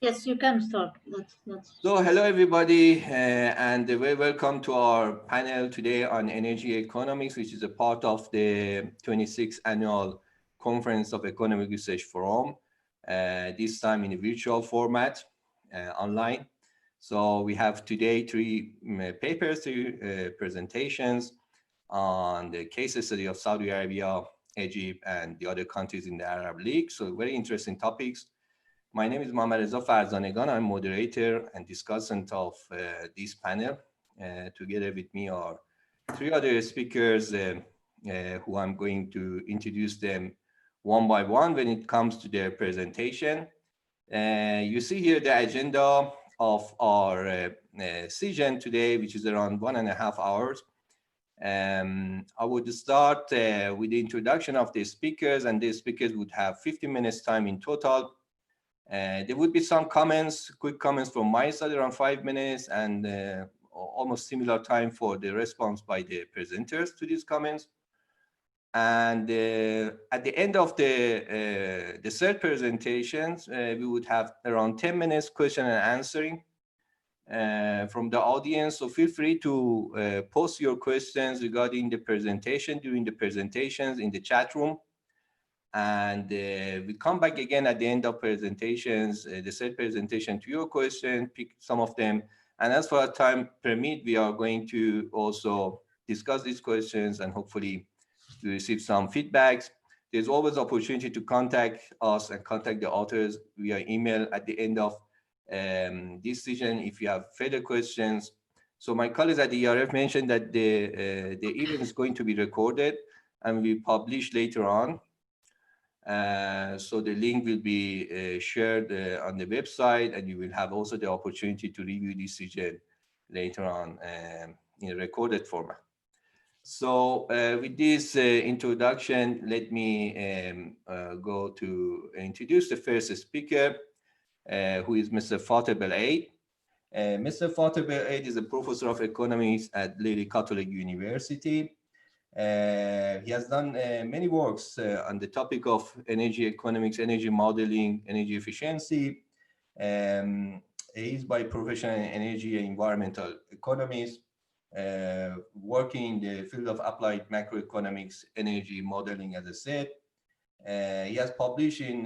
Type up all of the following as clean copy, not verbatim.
Yes, you can start. So hello everybody, and very welcome to our panel today on energy economics, which is a part of the 26th annual Conference of Economic Research Forum, this time in a virtual format, online. So we have today three papers, presentations on the case study of Saudi Arabia, Egypt, and the other countries in the Arab League. So very interesting topics. My name is Mohammad Reza Farzanegan. I'm moderator and discussant of this panel. Together with me are three other speakers who I'm going to introduce them one by one when it comes to their presentation. You see here the agenda of our session today, which is around 1.5 hours. I would start with the introduction of the speakers, and the speakers would have 15 minutes time in total. There would be some comments, quick comments from my side, around 5 minutes, and almost similar time for the response by the presenters to these comments. And at the end of the third presentations, we would have around 10 minutes question and answering from the audience. So feel free to post your questions regarding the presentation during the presentations in the chat room. And we come back again at the end of presentations, the third presentation, to your question, pick some of them. And as far as time permit, we are going to also discuss these questions and hopefully to receive some feedbacks. There's always opportunity to contact us and contact the authors via email at the end of this session if you have further questions. So my colleagues at the ERF mentioned that the event is going to be recorded and we publish later on. So the link will be shared on the website, and you will have also the opportunity to review this session later on in a recorded format. So with this introduction, let me go to introduce the first speaker, who is Mr. Fateh Belaid. Mr. Fateh Belaid is a professor of economics at Lady Catholic University. He has done many works on the topic of energy economics, energy modeling, energy efficiency. He is by profession an energy and environmental economist, working in the field of applied macroeconomics, energy modeling, as I said. He has published in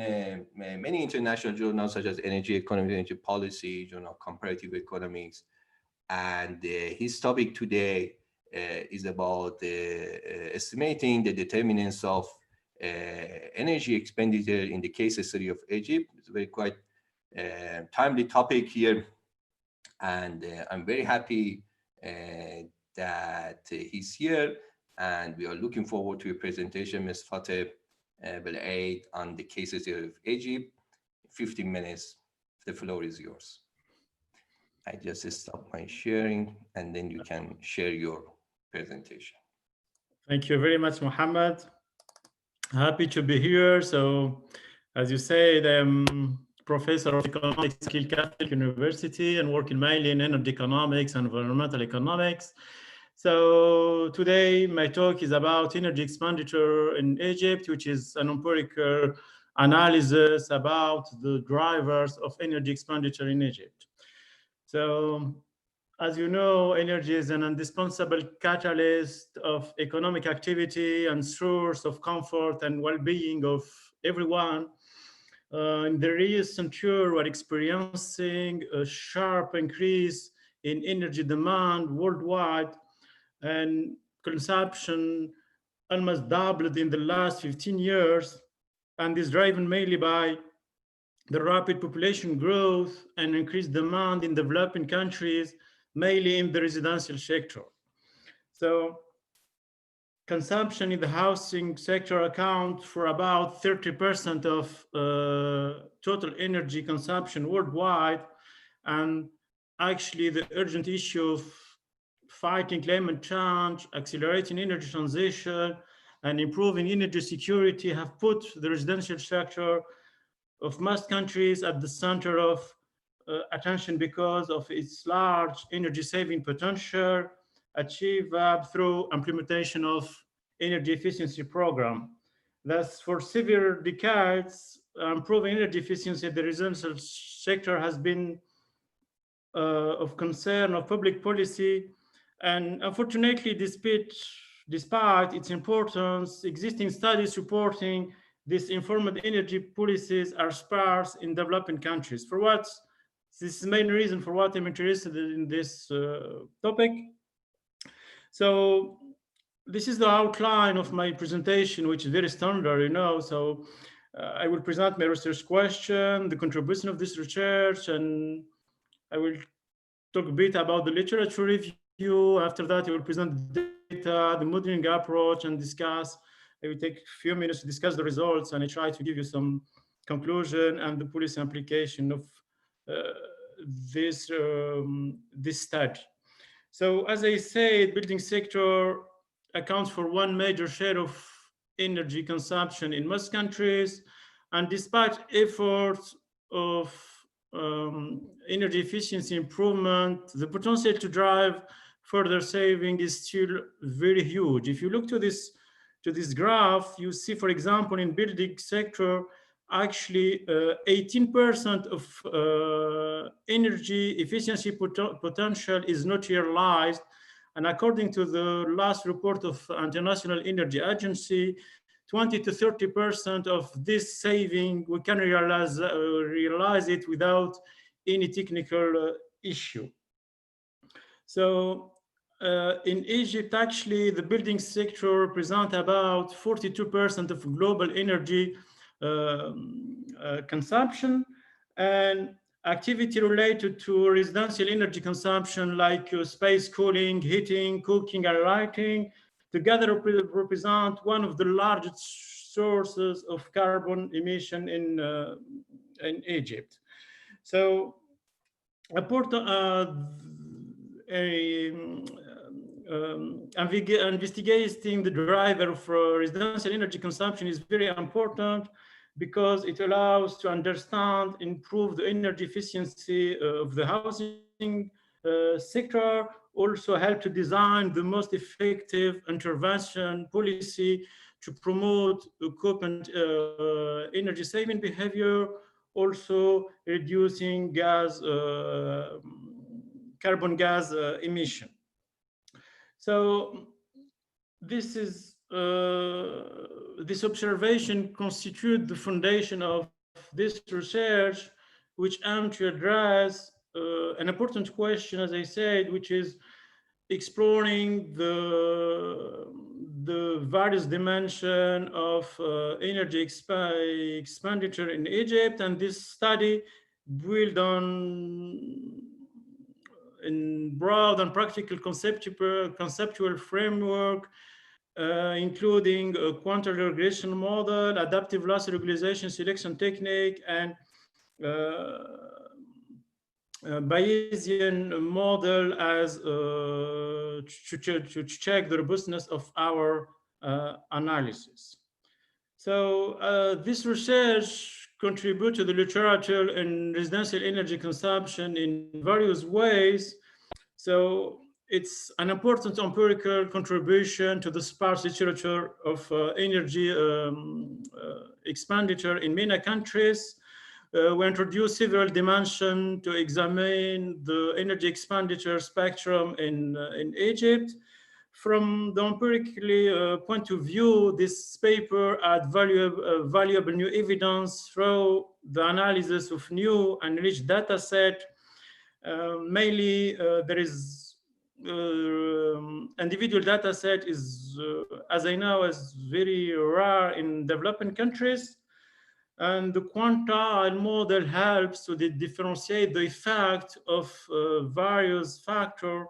many international journals such as Energy Economics, Energy Policy, Journal of Comparative Economics. And his topic today is about estimating the determinants of energy expenditure in the case study of Egypt. It's a very quite timely topic here. And I'm very happy that he's here. And we are looking forward to a presentation, Ms. Fateh Belaid, on the case study of Egypt. 15 minutes, the floor is yours. I just stop my sharing and then you can share your presentation. Thank you very much, Mohammed. Happy to be here. So, as you said, I'm professor of economics at Lille Catholic University and working mainly in energy economics and environmental economics. So today my talk is about energy expenditure in Egypt, which is an empirical analysis about the drivers of energy expenditure in Egypt. So, as you know, energy is an indispensable catalyst of economic activity and source of comfort and well-being of everyone. In the recent year, we're experiencing a sharp increase in energy demand worldwide, and consumption almost doubled in the last 15 years, and is driven mainly by the rapid population growth and increased demand in developing countries, mainly in the residential sector. So consumption in the housing sector accounts for about 30% of total energy consumption worldwide. And actually the urgent issue of fighting climate change, accelerating energy transition, and improving energy security have put the residential sector of most countries at the center of attention because of its large energy saving potential achieved through implementation of energy efficiency program. Thus, for several decades, improving energy efficiency in the residential sector has been of concern of public policy. And unfortunately, despite its importance, existing studies supporting these informed energy policies are sparse in developing countries. This is the main reason for what I'm interested in this topic. So this is the outline of my presentation, which is very standard, So I will present my research question, the contribution of this research, and I will talk a bit about the literature review. After that, I will present the data, the modeling approach, and discuss. I will take a few minutes to discuss the results, and I try to give you some conclusion and the policy implication of this study. So as I said, building sector accounts for one major share of energy consumption in most countries. And despite efforts of energy efficiency improvement, the potential to drive further saving is still very huge. If you look to this graph, you see, for example, in building sector, actually 18% of energy efficiency potential is not realized. And according to the last report of International Energy Agency, 20 to 30% of this saving, we can realize it without any technical issue. So in Egypt, actually, the building sector represents about 42% of global energy consumption, and activity related to residential energy consumption like space cooling, heating, cooking, and lighting together represent one of the largest sources of carbon emission in Egypt. So investigating the driver of residential energy consumption is very important because it allows to understand, improve the energy efficiency of the housing sector, also help to design the most effective intervention policy to promote occupant energy saving behavior, also reducing carbon gas emission. So this observation constitutes the foundation of this research, which aims to address an important question, as I said, which is exploring the various dimensions of energy expenditure in Egypt. And this study built on in broad and practical conceptual framework, including a quantitative regression model, adaptive loss regularization selection technique, and Bayesian model as to check the robustness of our analysis. So this research contributes to the literature in residential energy consumption in various ways. So it's an important empirical contribution to the sparse literature of energy expenditure in many countries. We introduced several dimensions to examine the energy expenditure spectrum in Egypt. From the empirical point of view, this paper adds valuable new evidence through the analysis of new and rich data set. Mainly, there is individual data set is, as I know, is very rare in developing countries. And the quantile model helps to differentiate the effect of various factors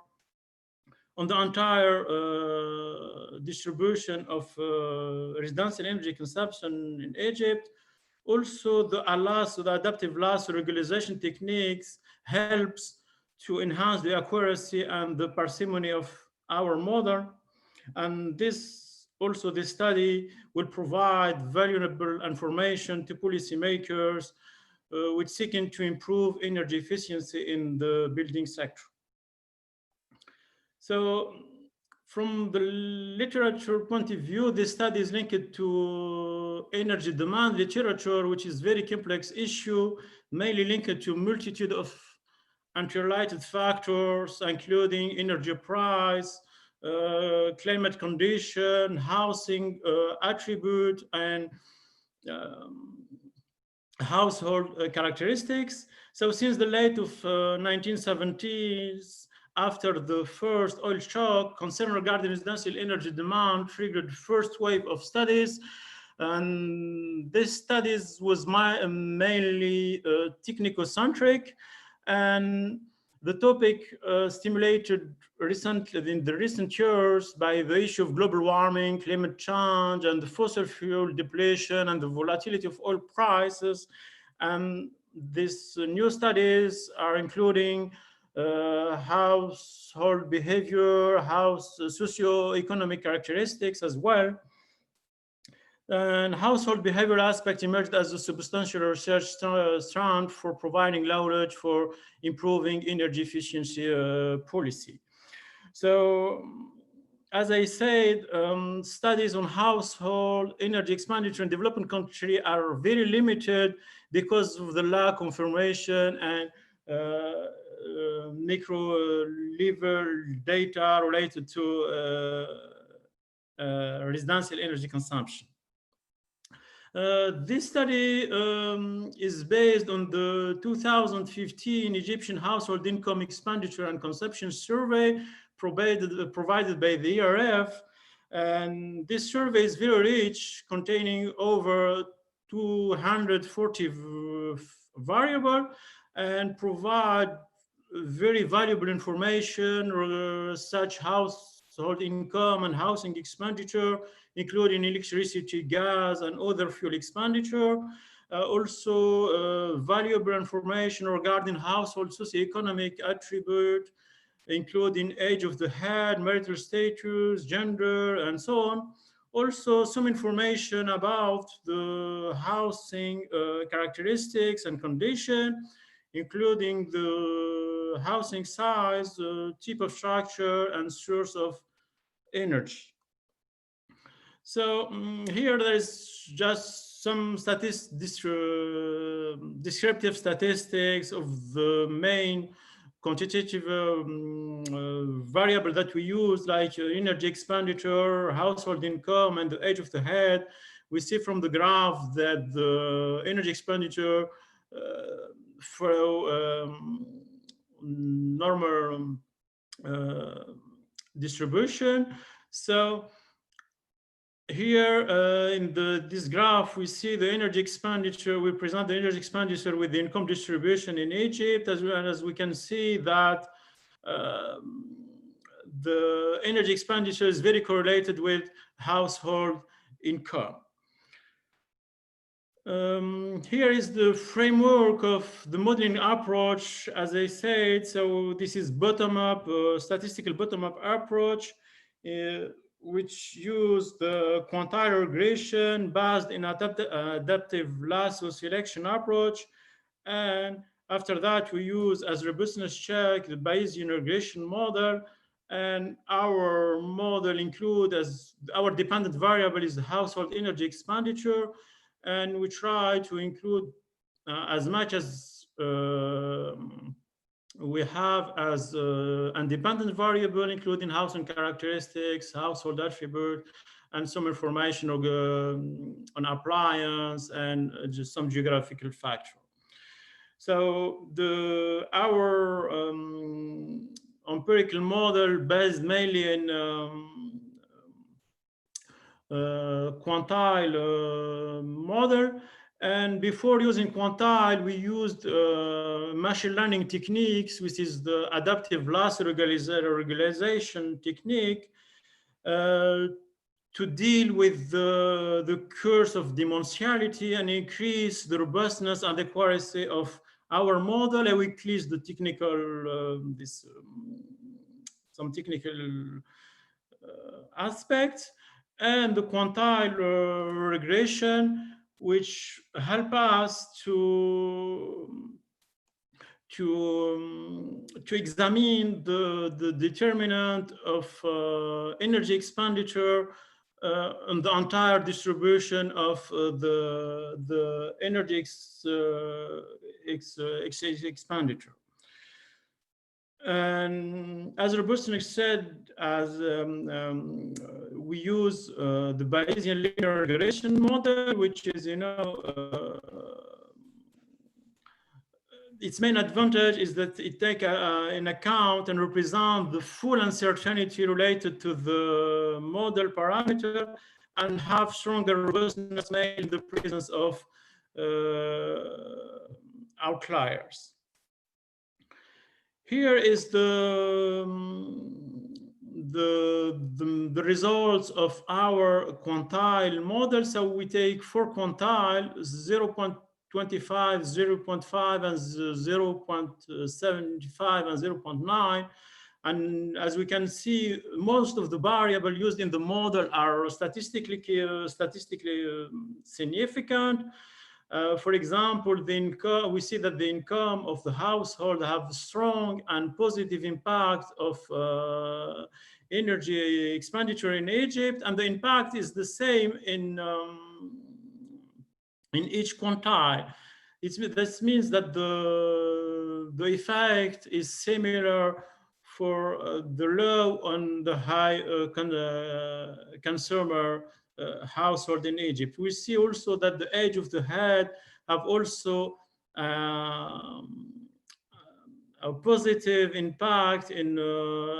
on the entire distribution of residential energy consumption in Egypt. Also, the adaptive loss regularization techniques helps to enhance the accuracy and the parsimony of our model. And this study will provide valuable information to policymakers which seeking to improve energy efficiency in the building sector. So from the literature point of view, this study is linked to energy demand literature, which is very complex issue, mainly linked to a multitude of interrelated factors, including energy price, climate condition, housing attribute, and household characteristics. So since the late of 1970s, after the first oil shock, concern regarding residential energy demand triggered the first wave of studies. And this studies was mainly technico-centric, and the topic stimulated recently in the recent years by the issue of global warming, climate change, and the fossil fuel depletion and the volatility of oil prices. And these new studies are including household behavior, socio-economic characteristics as well. And household behavioral aspect emerged as a substantial research strand for providing knowledge for improving energy efficiency policy. So, as I said, studies on household energy expenditure in developing countries are very limited because of the lack of information and micro level data related to residential energy consumption. This study is based on the 2015 Egyptian Household Income Expenditure and Consumption Survey provided by the ERF. And this survey is very rich, containing over 240 variables, and provide very valuable information such household income and housing expenditure, including electricity, gas, and other fuel expenditure. Also valuable information regarding household socioeconomic attribute, including age of the head, marital status, gender, and so on. Also some information about the housing characteristics and condition, including the housing size, type of structure, and source of energy. So here there is just some descriptive statistics of the main quantitative variable that we use, like energy expenditure, household income, and the age of the head. We see from the graph that the energy expenditure for normal distribution. So here in this graph, we see the energy expenditure. We present the energy expenditure with the income distribution in Egypt, as well as we can see that the energy expenditure is very correlated with household income. Here is the framework of the modeling approach, as I said. So this is bottom-up, statistical bottom-up approach, which use the quantile regression based in adaptive lasso selection approach. And after that, we use as robustness check the Bayesian regression model. And our model include as our dependent variable is the household energy expenditure. And we try to include as much as we have as independent variable, including housing characteristics, household attribute, and some information on appliance and just some geographical factor. So our empirical model based mainly in quantile model. And before using quantile, we used machine learning techniques, which is the adaptive lasso regularization technique, to deal with the curse of dimensionality and increase the robustness and accuracy of our model. And we increase the technical, some technical aspects, and the quantile regression, which help us to to examine the determinant of energy expenditure on the entire distribution of the energy expenditure. And as Robustinek said, we use the Bayesian linear regression model, which is, its main advantage is that it takes in account and represent the full uncertainty related to the model parameter and have stronger robustness made in the presence of outliers. Here is the results of our quantile model. So we take 4 quantile, 0.25, 0.5, and 0.75 and 0.9. And as we can see, most of the variables used in the model are statistically significant. For example, the income, we see that the income of the household have strong and positive impact of energy expenditure in Egypt, and the impact is the same in each quantile. This means that the effect is similar for the low on the high consumer household in Egypt. We see also that the age of the head have also a positive impact in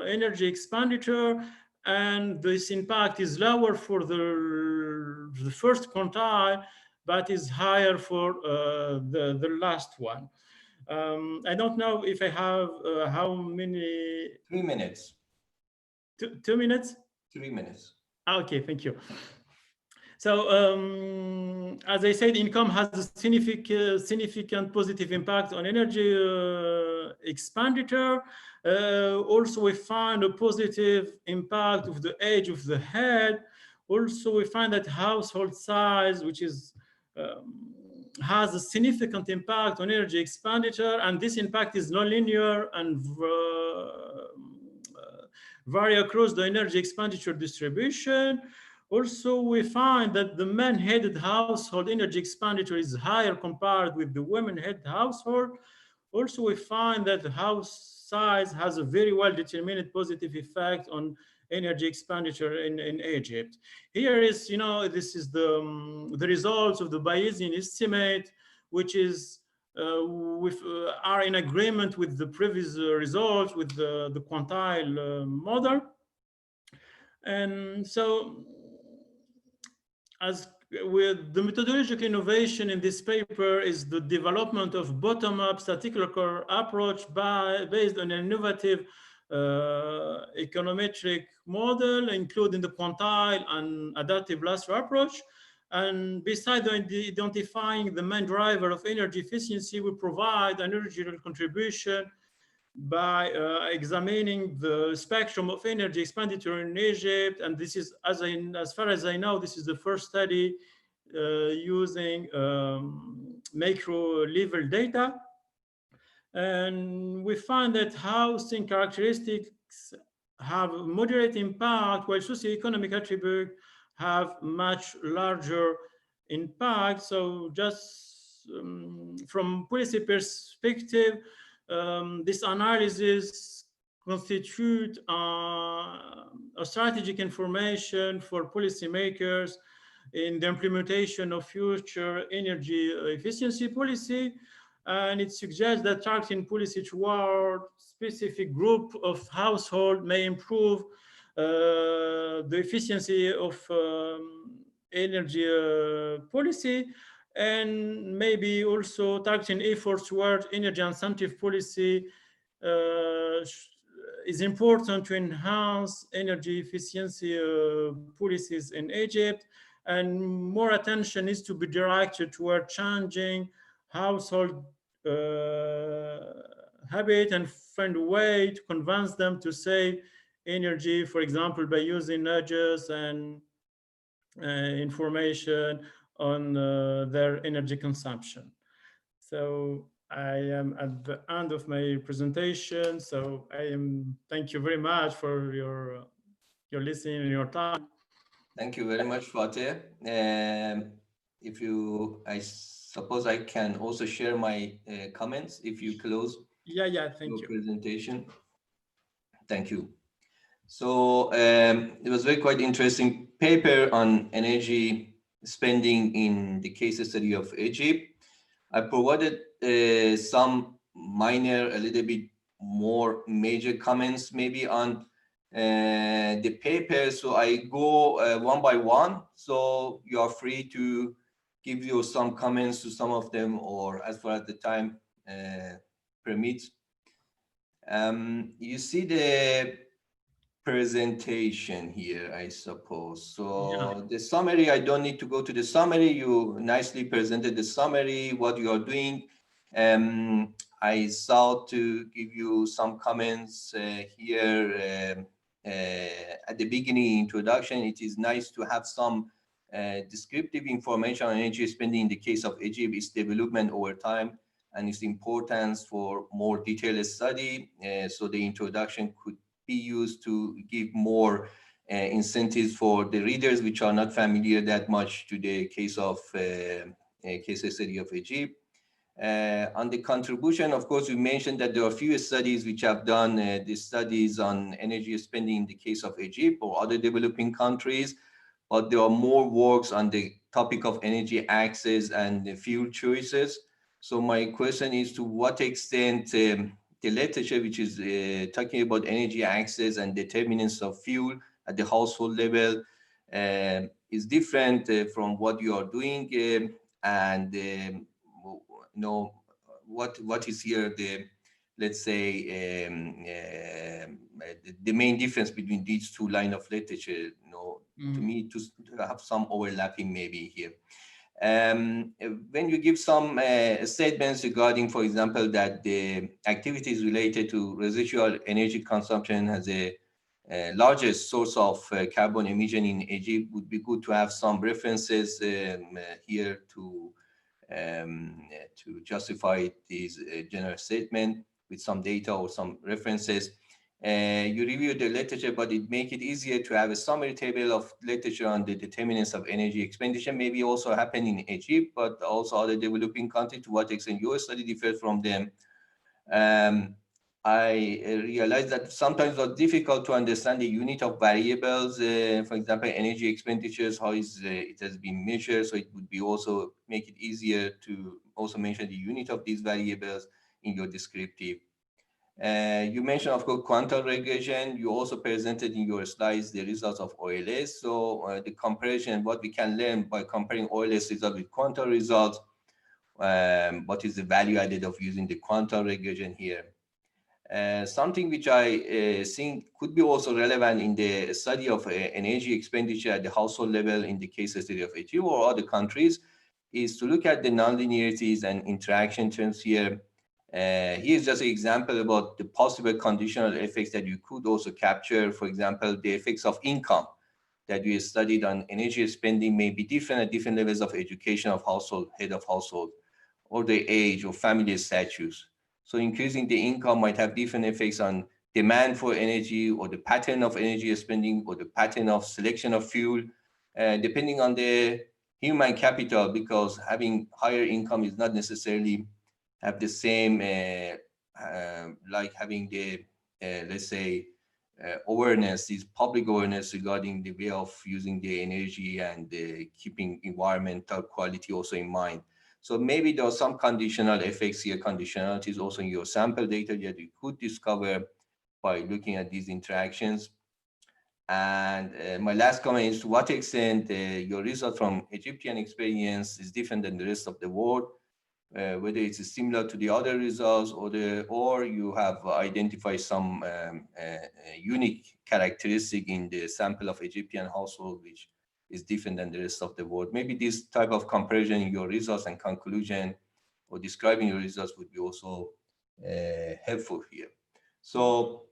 energy expenditure, and this impact is lower for the first quantile, but is higher for the last one. I don't know if I have how many? 3 minutes. 2 minutes? 3 minutes. Okay, thank you. So as I said, income has a significant positive impact on energy expenditure. Also, we find a positive impact of the age of the head. Also, we find that household size, which is has a significant impact on energy expenditure, and this impact is nonlinear and vary across the energy expenditure distribution. Also, we find that the men-headed household energy expenditure is higher compared with the women-headed household. Also, we find that the house size has a very well-determined positive effect on energy expenditure in Egypt. Here is, this is the results of the Bayesian estimate, which is are in agreement with the previous results with the quantile model. And so, as with the methodological innovation in this paper is the development of bottom-up statistical approach based on an innovative econometric model, including the quantile and adaptive cluster approach. And besides identifying the main driver of energy efficiency, we provide an original contribution by examining the spectrum of energy expenditure in Egypt. And this is, as far as I know, this is the first study using macro level data. And we find that housing characteristics have moderate impact, while socioeconomic attributes have much larger impact. So just from policy perspective, this analysis constitute a strategic information for policymakers in the implementation of future energy efficiency policy. And it suggests that targeting policy toward specific group of household may improve the efficiency of energy policy, and maybe also targeting efforts toward energy incentive policy is important to enhance energy efficiency policies in Egypt, and more attention needs to be directed toward changing household habit and find a way to convince them to save energy, for example, by using nudges and information on their energy consumption. So I am at the end of my presentation, so thank you very much for your listening and your time. Thank you very much, Fateh. If you, I suppose I can also share my comments if you close Yeah, your thank you. presentation. Thank you. So it was very quite interesting paper on energy spending in the case study of Egypt. I provided some minor, a little bit more major comments maybe on the paper. So I go one by one. So you are free to give you some comments to some of them, or as far as the time permits. You see the presentation here, I suppose. Yeah. So the summary, I don't need to go to the summary. You nicely presented the summary, what you are doing. I thought to give you some comments here at the beginning introduction. It is nice to have some descriptive information on energy spending in the case of Egypt, its development over time, and its importance for more detailed study. So the introduction could be used to give more incentives for the readers which are not familiar that much to the case of case study of Egypt. On the contribution, of course, we mentioned that there are few studies which have done the studies on energy spending in the case of Egypt or other developing countries, but there are more works on the topic of energy access and the fuel choices. So my question is, to what extent the literature which is talking about energy access and determinants of fuel at the household level is different from what you are doing, and you know, what is here the, let's say, the main difference between these two line of literature, you know, to me to have some overlapping maybe here. When you give some statements regarding, for example, that the activities related to residual energy consumption has a largest source of carbon emission in Egypt, would be good to have some references here to justify this general statement with some data or some references. You review the literature, but it make it easier to have a summary table of literature on the determinants of energy expenditure, maybe also happen in Egypt, but also other developing countries, to what extent your study differs from them. Um, I realized that sometimes it's difficult to understand the unit of variables, for example, energy expenditures, how is it has been measured. So it would be also make it easier to also mention the unit of these variables in your descriptive. You mentioned, of course, quantum regression. You also presented in your slides the results of OLS. So the comparison, what we can learn by comparing OLS results with quantum results, what is the value added of using the quantum regression here. Something which I think could be also relevant in the study of energy expenditure at the household level in the case study of Egypt or other countries is to look at the nonlinearities and interaction terms here. Here's just an example about the possible conditional effects that you could also capture. For example, the effects of income that we studied on energy spending may be different at different levels of education of household, head of household, or the age or family status. So increasing the income might have different effects on demand for energy or the pattern of energy spending or the pattern of selection of fuel, depending on the human capital, because having higher income is not necessarily have the same, like having the, let's say, awareness, this public awareness regarding the way of using the energy and keeping environmental quality also in mind. So maybe there are some conditional effects here, conditionalities also in your sample data that you could discover by looking at these interactions. And my last comment is, to what extent your result from Egyptian experience is different than the rest of the world, whether it's similar to the other results or you have identified some unique characteristic in the sample of Egyptian household which is different than the rest of the world. Maybe this type of comparison in your results and conclusion or describing your results would be also helpful here. So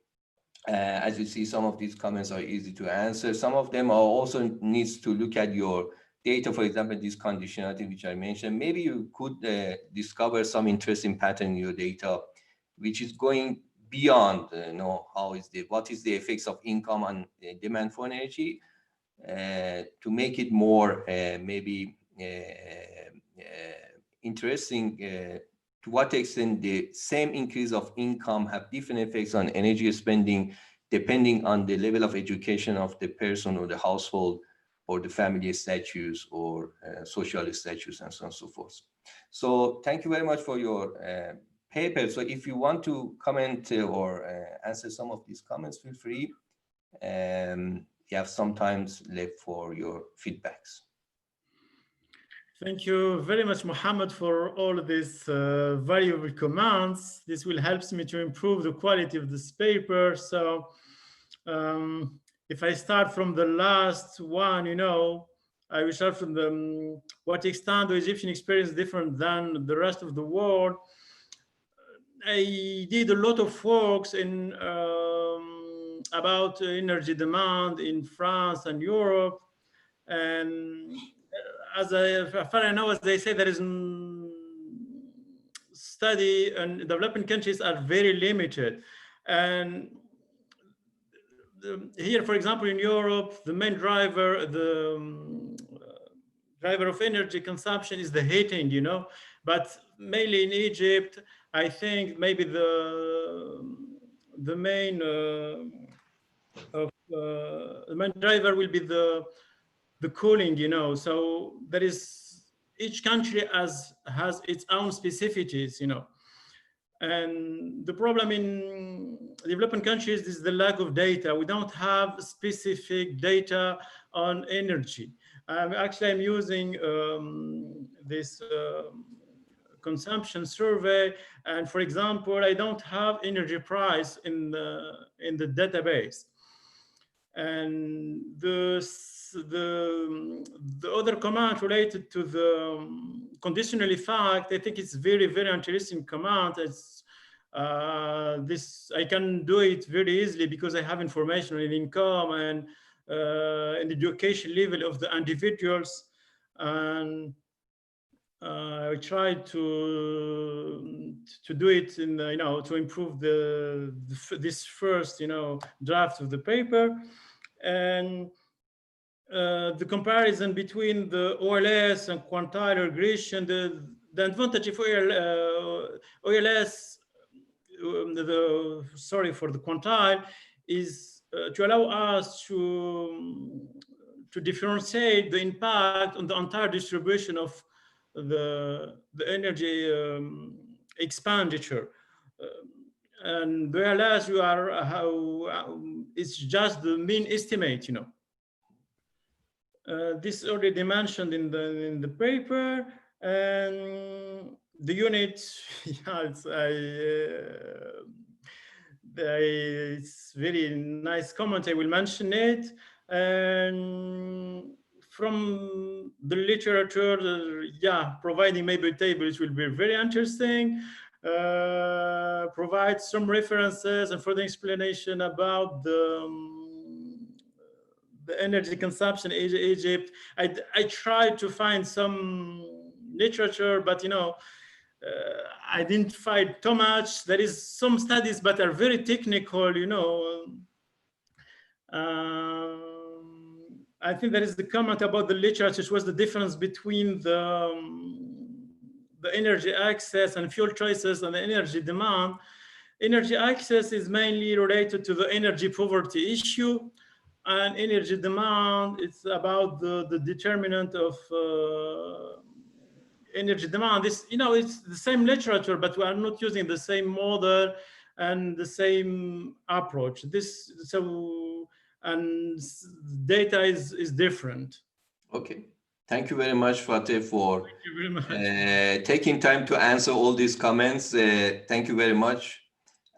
as you see, some of these comments are easy to answer. Some of them are also needs to look at your data, for example, this conditionality which I mentioned, maybe you could discover some interesting pattern in your data, which is going beyond, what is the effects of income on demand for energy, to make it more maybe interesting. To what extent the same increase of income have different effects on energy spending, depending on the level of education of the person or the household, or the family status, or social status, and so on and so forth. So thank you very much for your paper. So if you want to comment or answer some of these comments, feel free. You have some time left for your feedbacks. Thank you very much, Mohammed, for all of these valuable comments. This will help me to improve the quality of this paper. So if I start from the last one, I will start from the what extent the Egyptian experience is different than the rest of the world. I did a lot of works in about energy demand in France and Europe, and as far as I know, as they say, there is study and developing countries are very limited. And here, for example, in Europe, the main driver, driver of energy consumption is the heating, but mainly in Egypt, I think maybe the main the main driver will be the cooling, So there is, each country has its own specificities, And the problem in developing countries is the lack of data. We don't have specific data on energy. Actually, I'm using this consumption survey, and for example, I don't have energy price in the database. And the other comment related to the conditional effect, I think it's very, very interesting comment. It's this, I can do it very easily because I have information on income and in the education level of the individuals, and I tried to do it in to improve this first draft of the paper. And the comparison between the OLS and quantile regression, the advantage of OLS, sorry, for the quantile, is to allow us to differentiate the impact on the entire distribution of the energy expenditure. And whereas you are it's just the mean estimate, this already mentioned in the paper, and the unit, yeah, it's very nice comment. I will mention it. And from the literature, yeah, providing maybe tables will be very interesting. Provide some references and further explanation about the energy consumption in Egypt. I tried to find some literature, but I didn't find too much. There is some studies, but are very technical, I think there is the comment about the literature, which was the difference between the energy access and fuel choices and the energy demand. Energy access is mainly related to the energy poverty issue, and energy demand, it's about the determinant of energy demand. This, it's the same literature, but we are not using the same model and the same approach. And data is different. Okay. Thank you very much, Fateh, for taking time to answer all these comments. Thank you very much.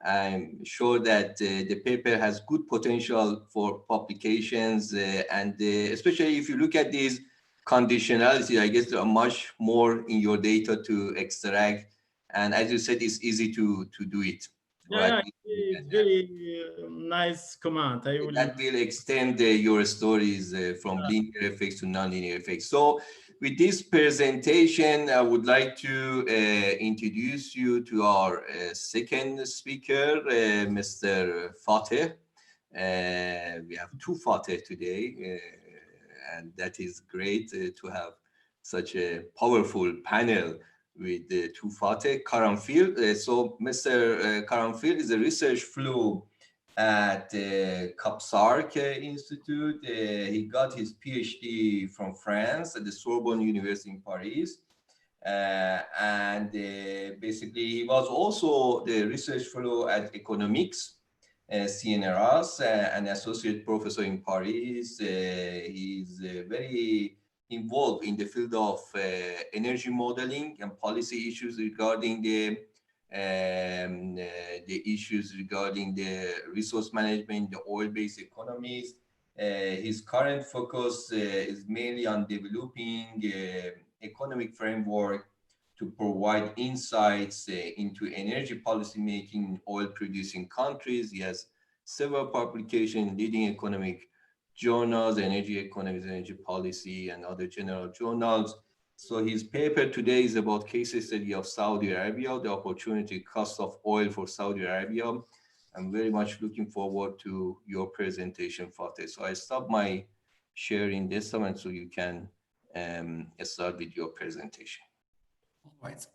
I'm sure that the paper has good potential for publications, and especially if you look at these conditionality, I guess there are much more in your data to extract. And as you said, it's easy to do it. Yeah, it's very nice comment. I will. That will extend your stories from linear effects to nonlinear effects. So with this presentation, I would like to introduce you to our second speaker, Mr. Fateh. We have two Fateh today, and that is great to have such a powerful panel with the two Fateh. Karanfil. So Mr. Karanfil is a research fellow at Capsarc Institute. He got his PhD from France at the Sorbonne University in Paris. And basically, he was also the research fellow at Economics, CNRS, an associate professor in Paris. He's very involved in the field of energy modeling and policy issues regarding the issues regarding the resource management, the oil-based economies. His current focus is mainly on developing economic framework to provide insights into energy policy making in oil-producing countries. He has several publications in leading economic journals, energy economics, energy policy, and other general journals. So his paper today is about case study of Saudi Arabia, the opportunity cost of oil for Saudi Arabia. I'm very much looking forward to your presentation, Fateh. So I stop my sharing this moment so you can start with your presentation. All right.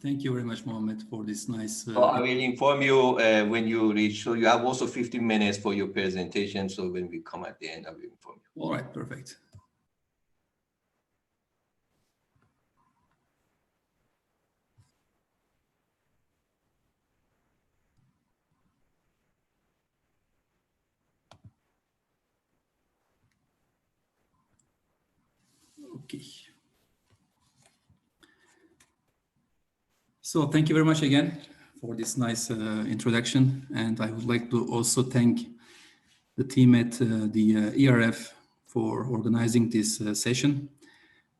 Thank you very much, Mohammed, for this nice... So I will inform you when you reach. So you have also 15 minutes for your presentation. So when we come at the end, I will inform you. All right, perfect. Okay. So thank you very much again for this nice introduction. And I would like to also thank the team at the ERF for organizing this session.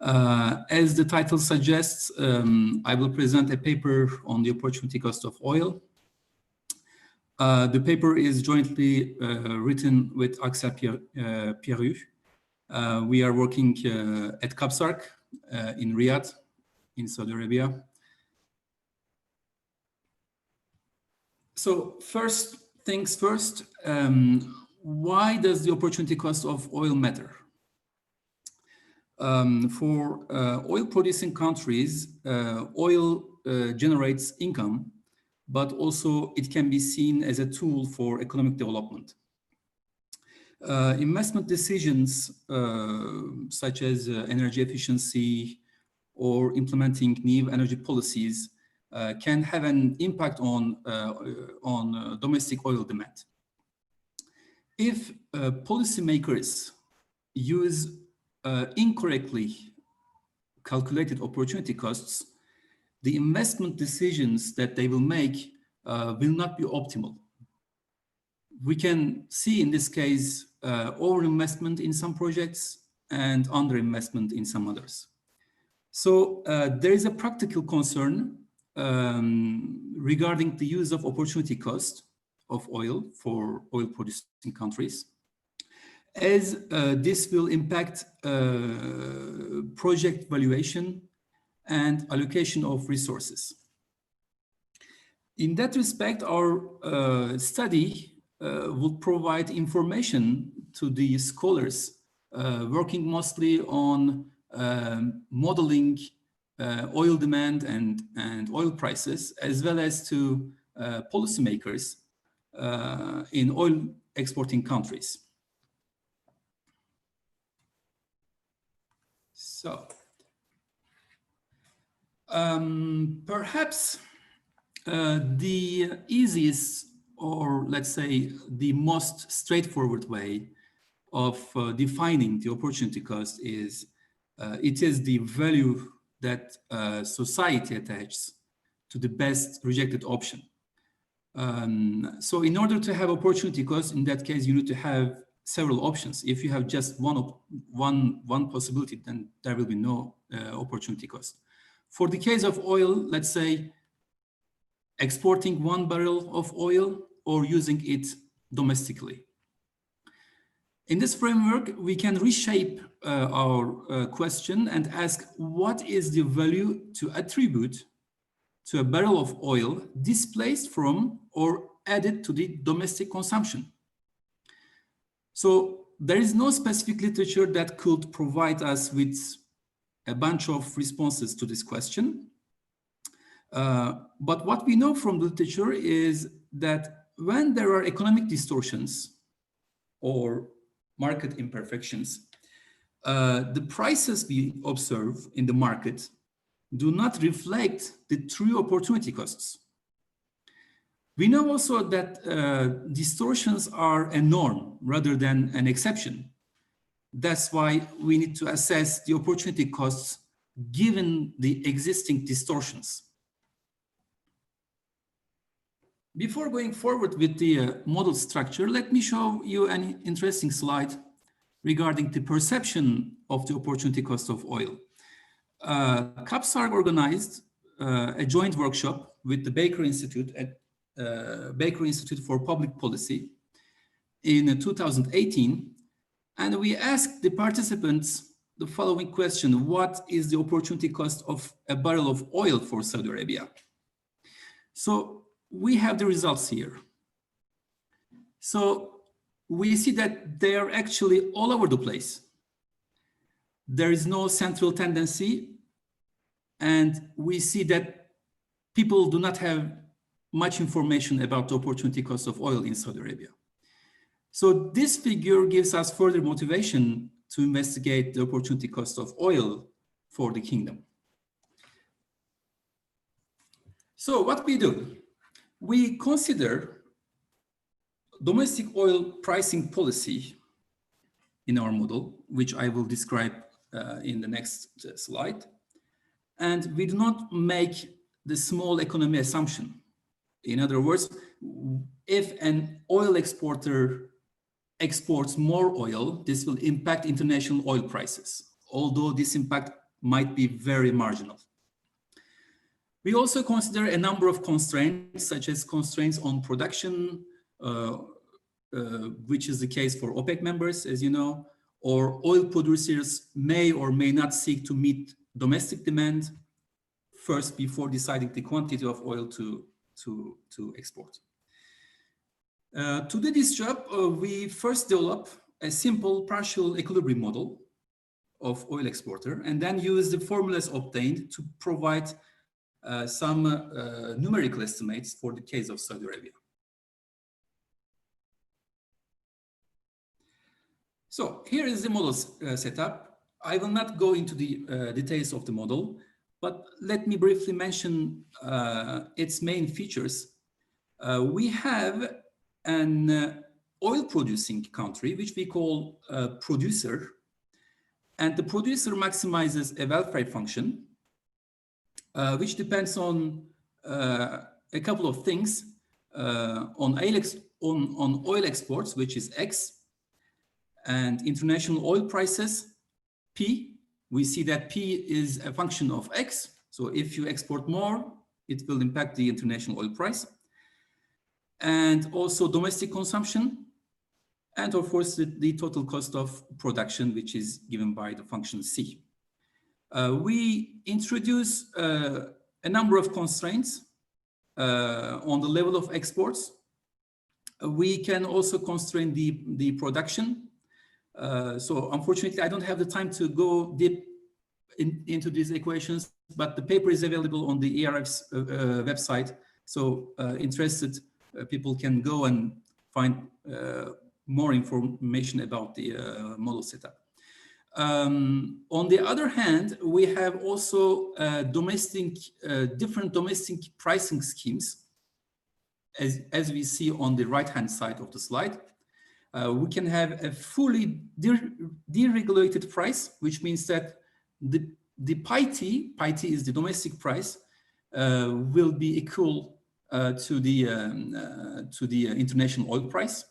As the title suggests, I will present a paper on the opportunity cost of oil. The paper is jointly written with AXA Pierru. We are working at Capsarc in Riyadh, in Saudi Arabia. So first things first, why does the opportunity cost of oil matter? For oil producing countries, oil generates income, but also it can be seen as a tool for economic development. Investment decisions such as energy efficiency or implementing new energy policies can have an impact on domestic oil demand. If policymakers use incorrectly calculated opportunity costs, the investment decisions that they will make will not be optimal. We can see in this case overinvestment in some projects and underinvestment in some others. So there is a practical concern regarding the use of opportunity cost of oil for oil producing countries, as this will impact project valuation and allocation of resources. In that respect, our study will provide information to the scholars working mostly on modeling oil demand and oil prices, as well as to policymakers in oil exporting countries. So perhaps the easiest, or let's say the most straightforward way of defining the opportunity cost is it is the value that society attaches to the best rejected option. So in order to have opportunity cost, in that case, you need to have several options. If you have just one possibility, then there will be no opportunity cost. For the case of oil, let's say exporting 1 barrel of oil, or using it domestically. In this framework, we can reshape our question and ask, what is the value to attribute to a barrel of oil displaced from or added to the domestic consumption? So there is no specific literature that could provide us with a bunch of responses to this question. But what we know from the literature is that when there are economic distortions or market imperfections, the prices we observe in the market do not reflect the true opportunity costs. We know also that distortions are a norm rather than an exception. That's why we need to assess the opportunity costs given the existing distortions. Before going forward with the model structure, let me show you an interesting slide regarding the perception of the opportunity cost of oil. CAPSAR organized a joint workshop with the Baker Institute at Baker Institute for Public Policy in 2018, and we asked the participants the following question: what is the opportunity cost of a barrel of oil for Saudi Arabia? So we have the results here. So we see that they are actually all over the place. There is no central tendency, and we see that people do not have much information about the opportunity cost of oil in Saudi Arabia. So this figure gives us further motivation to investigate the opportunity cost of oil for the kingdom. So what we do, we consider domestic oil pricing policy in our model, which I will describe in the next slide. And we do not make the small economy assumption. In other words, if an oil exporter exports more oil, this will impact international oil prices, although this impact might be very marginal. We also consider a number of constraints, such as constraints on production, which is the case for OPEC members, as you know, or oil producers may or may not seek to meet domestic demand first before deciding the quantity of oil to export. To do this job, we first develop a simple partial equilibrium model of oil exporter, and then use the formulas obtained to provide some numerical estimates for the case of Saudi Arabia. So here is the model setup. I will not go into the details of the model, but let me briefly mention its main features. We have an oil producing country, which we call producer, and the producer maximizes a welfare function, which depends on a couple of things, on oil exports, which is X, and international oil prices, P. We see that P is a function of X. So if you export more, it will impact the international oil price. And also domestic consumption. And of course, the total cost of production, which is given by the function C. We introduce a number of constraints on the level of exports. We can also constrain the production. So unfortunately, I don't have the time to go deep into these equations, but the paper is available on the ERF's website. So interested people can go and find more information about the model setup. On the other hand, we have also different domestic pricing schemes, as we see on the right-hand side of the slide. We can have a fully deregulated price, which means that the pi t is the domestic price, will be equal to the international oil price.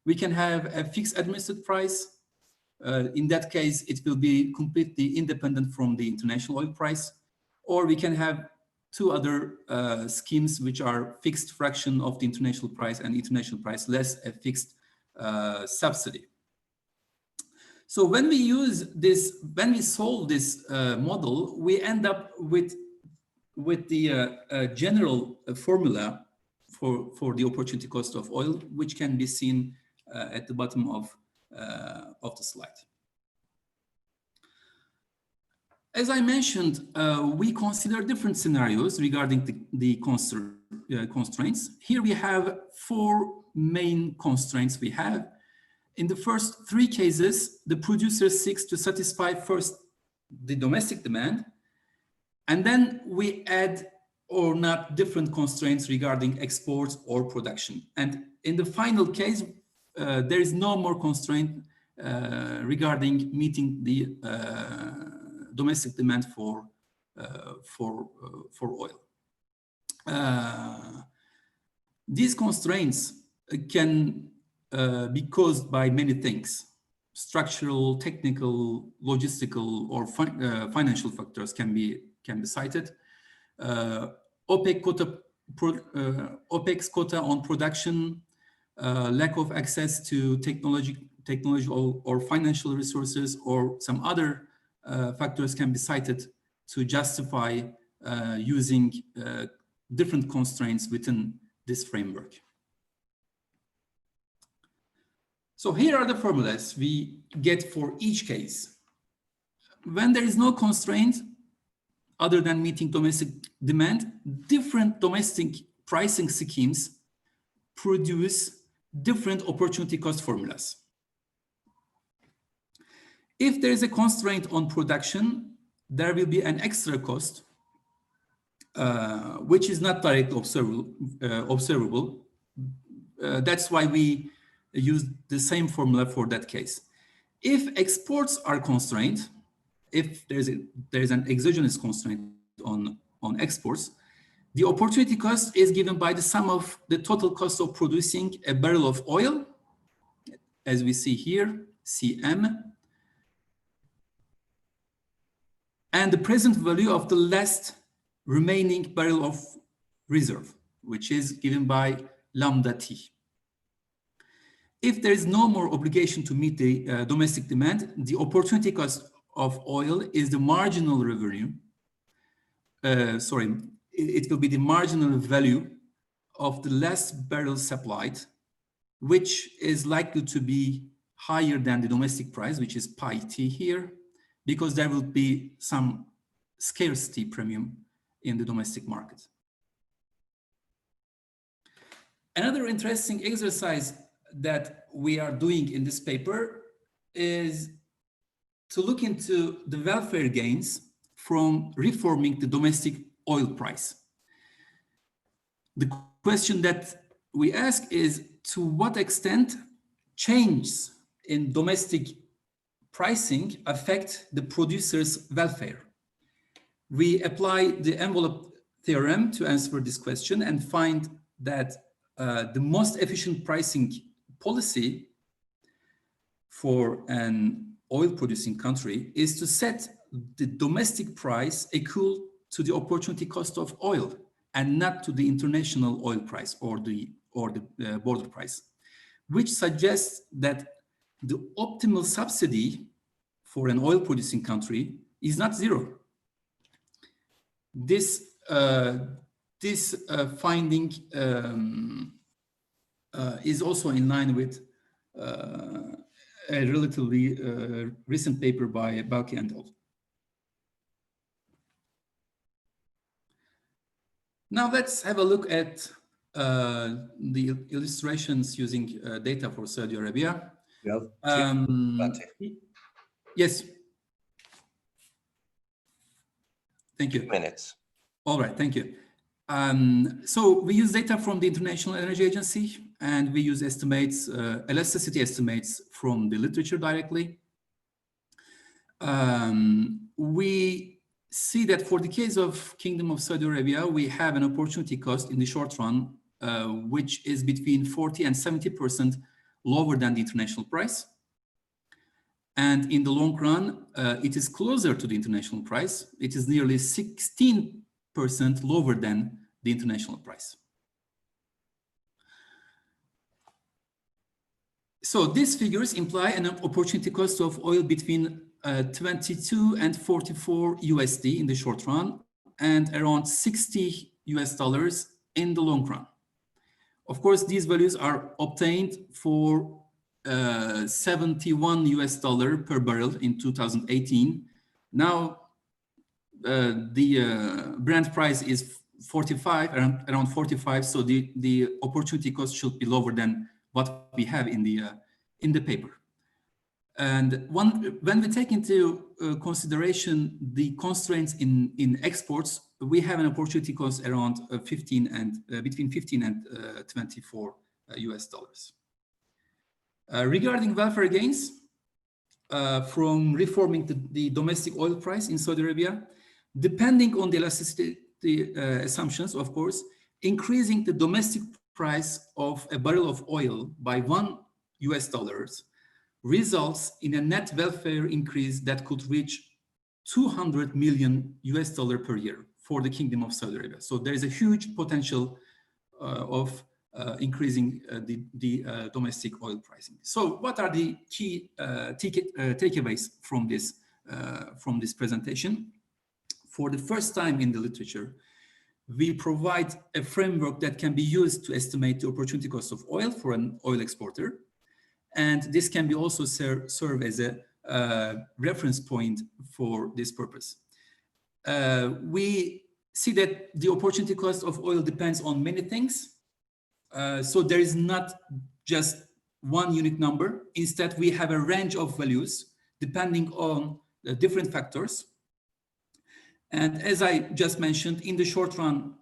We can have a fixed administered price. In that case, it will be completely independent from the international oil price. Or we can have two other schemes which are fixed fraction of the international price and international price less a fixed subsidy. So when we use this, when we solve this model, we end up with the general formula for the opportunity cost of oil, which can be seen at the bottom of the slide. As I mentioned, we consider different scenarios regarding the constraints. Here we have four main constraints we have. In the first three cases, the producer seeks to satisfy first the domestic demand, and then we add or not different constraints regarding exports or production. And in the final case, there is no more constraint regarding meeting the domestic demand for oil. These constraints can be caused by many things: structural, technical, logistical, or financial factors can be cited. OPEC quota on production, lack of access to technology or financial resources, or some other factors can be cited to justify using different constraints within this framework. So here are the formulas we get for each case. When there is no constraint other than meeting domestic demand, different domestic pricing schemes produce different opportunity cost formulas. If there is a constraint on production, there will be an extra cost, which is not directly observable. That's why we use the same formula for that case. If exports are constrained, if there is an exogenous constraint on exports, the opportunity cost is given by the sum of the total cost of producing a barrel of oil, as we see here, CM, and the present value of the last remaining barrel of reserve, which is given by lambda T. If there is no more obligation to meet the domestic demand, the opportunity cost of oil is the marginal revenue. It will be the marginal value of the last barrel supplied, which is likely to be higher than the domestic price, which is pi T here, because there will be some scarcity premium in the domestic market. Another interesting exercise that we are doing in this paper is to look into the welfare gains from reforming the domestic oil price. The question that we ask is, to what extent changes in domestic pricing affect the producer's welfare? We apply the envelope theorem to answer this question and find that the most efficient pricing policy for an oil producing country is to set the domestic price equal to the opportunity cost of oil and not to the international oil price or the border price, which suggests that the optimal subsidy for an oil producing country is not zero. This finding is also in line with a relatively recent paper by Balki and al. Now let's have a look at the illustrations using data for Saudi Arabia. Yes. Thank you. Minutes. All right, thank you. So we use data from the International Energy Agency, and we use estimates, elasticity estimates from the literature directly. We see that for the case of Kingdom of Saudi Arabia, we have an opportunity cost in the short run, which is between 40 and 70% lower than the international price. And in the long run, it is closer to the international price. It is nearly 16% lower than the international price. So these figures imply an opportunity cost of oil between 22 and 44 USD in the short run and around $60 in the long run. Of course, these values are obtained for $71 per barrel in 2018. Now, the Brent price is 45, around 45. So the opportunity cost should be lower than what we have in the paper. And when we take into consideration the constraints in exports, we have an opportunity cost around between 15 and 24 US dollars. Regarding welfare gains from reforming the domestic oil price in Saudi Arabia, depending on the elasticity assumptions, of course, increasing the domestic price of a barrel of oil by $1 results in a net welfare increase that could reach $200 million per year for the Kingdom of Saudi Arabia. So there is a huge potential of increasing the domestic oil pricing. So what are the key takeaways from this presentation? For the first time in the literature, we provide a framework that can be used to estimate the opportunity cost of oil for an oil exporter. And this can be also serve as a reference point for this purpose. We see that the opportunity cost of oil depends on many things. So there is not just one unique number. Instead, we have a range of values depending on the different factors. And as I just mentioned, in the short run,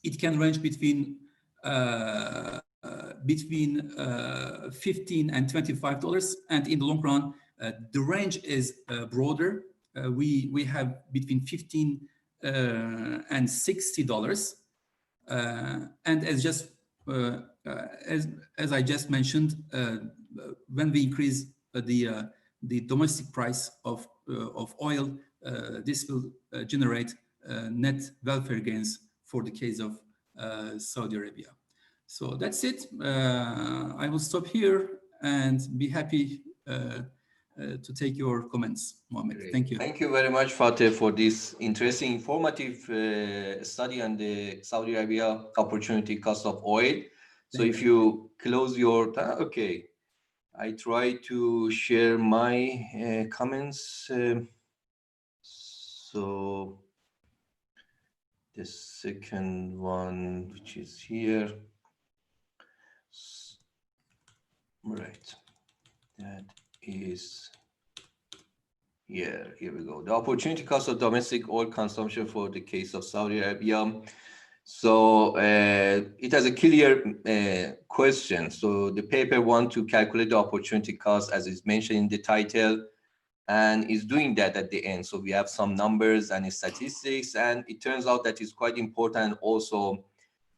it can range between $15 and $25, and in the long run, the range is broader. We have between $15 and $60, and as I just mentioned, when we increase the domestic price of oil, this will generate net welfare gains for the case of Saudi Arabia. So that's it. I will stop here and be happy to take your comments, Mohammed. Great. Thank you. Thank you very much, Fateh, for this interesting, informative study on the Saudi Arabia opportunity cost of oil. So if you close your, okay, I try to share my comments. So the second one, which is here, right, that is here we go. The opportunity cost of domestic oil consumption for the case of Saudi Arabia. So it has a clear question. So the paper wants to calculate the opportunity cost as is mentioned in the title, and is doing that at the end. So we have some numbers and statistics, and it turns out that it's quite important also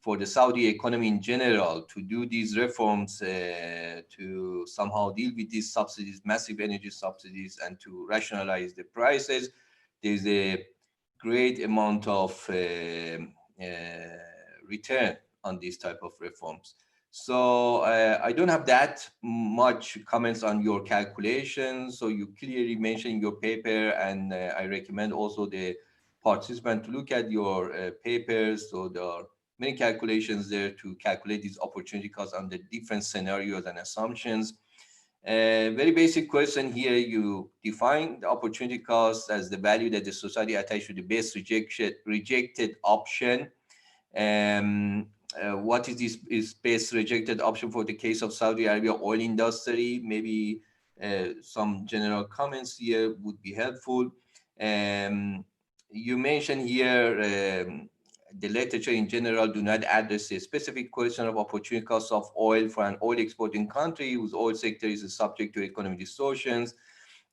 for the Saudi economy in general to do these reforms to somehow deal with these subsidies, massive energy subsidies, and to rationalize the prices. There's a great amount of return on these type of reforms. So I don't have that much comments on your calculations. So you clearly mentioned in your paper, and I recommend also the participant to look at your papers. So there are many calculations there to calculate these opportunity costs under different scenarios and assumptions. Very basic question here, you define the opportunity cost as the value that the society attached to the best rejected option. What is this best rejected option for the case of Saudi Arabia oil industry? Maybe some general comments here would be helpful. You mentioned here the literature in general do not address a specific question of opportunity cost of oil for an oil exporting country whose oil sector is subject to economic distortions.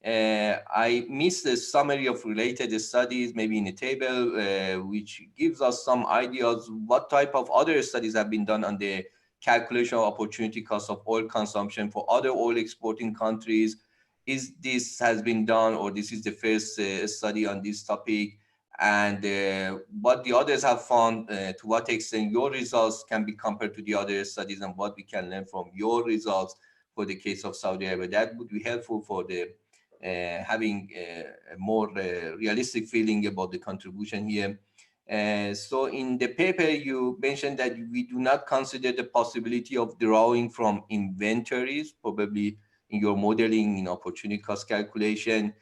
I missed a summary of related studies, maybe in a table, which gives us some ideas what type of other studies have been done on the calculation of opportunity cost of oil consumption for other oil exporting countries. Is this has been done, or this is the first study on this topic? and what the others have found, to what extent your results can be compared to the other studies, and what we can learn from your results for the case of Saudi Arabia. That would be helpful for the having a more realistic feeling about the contribution here. So in the paper, you mentioned that we do not consider the possibility of drawing from inventories, probably in your modeling, in opportunity cost calculation.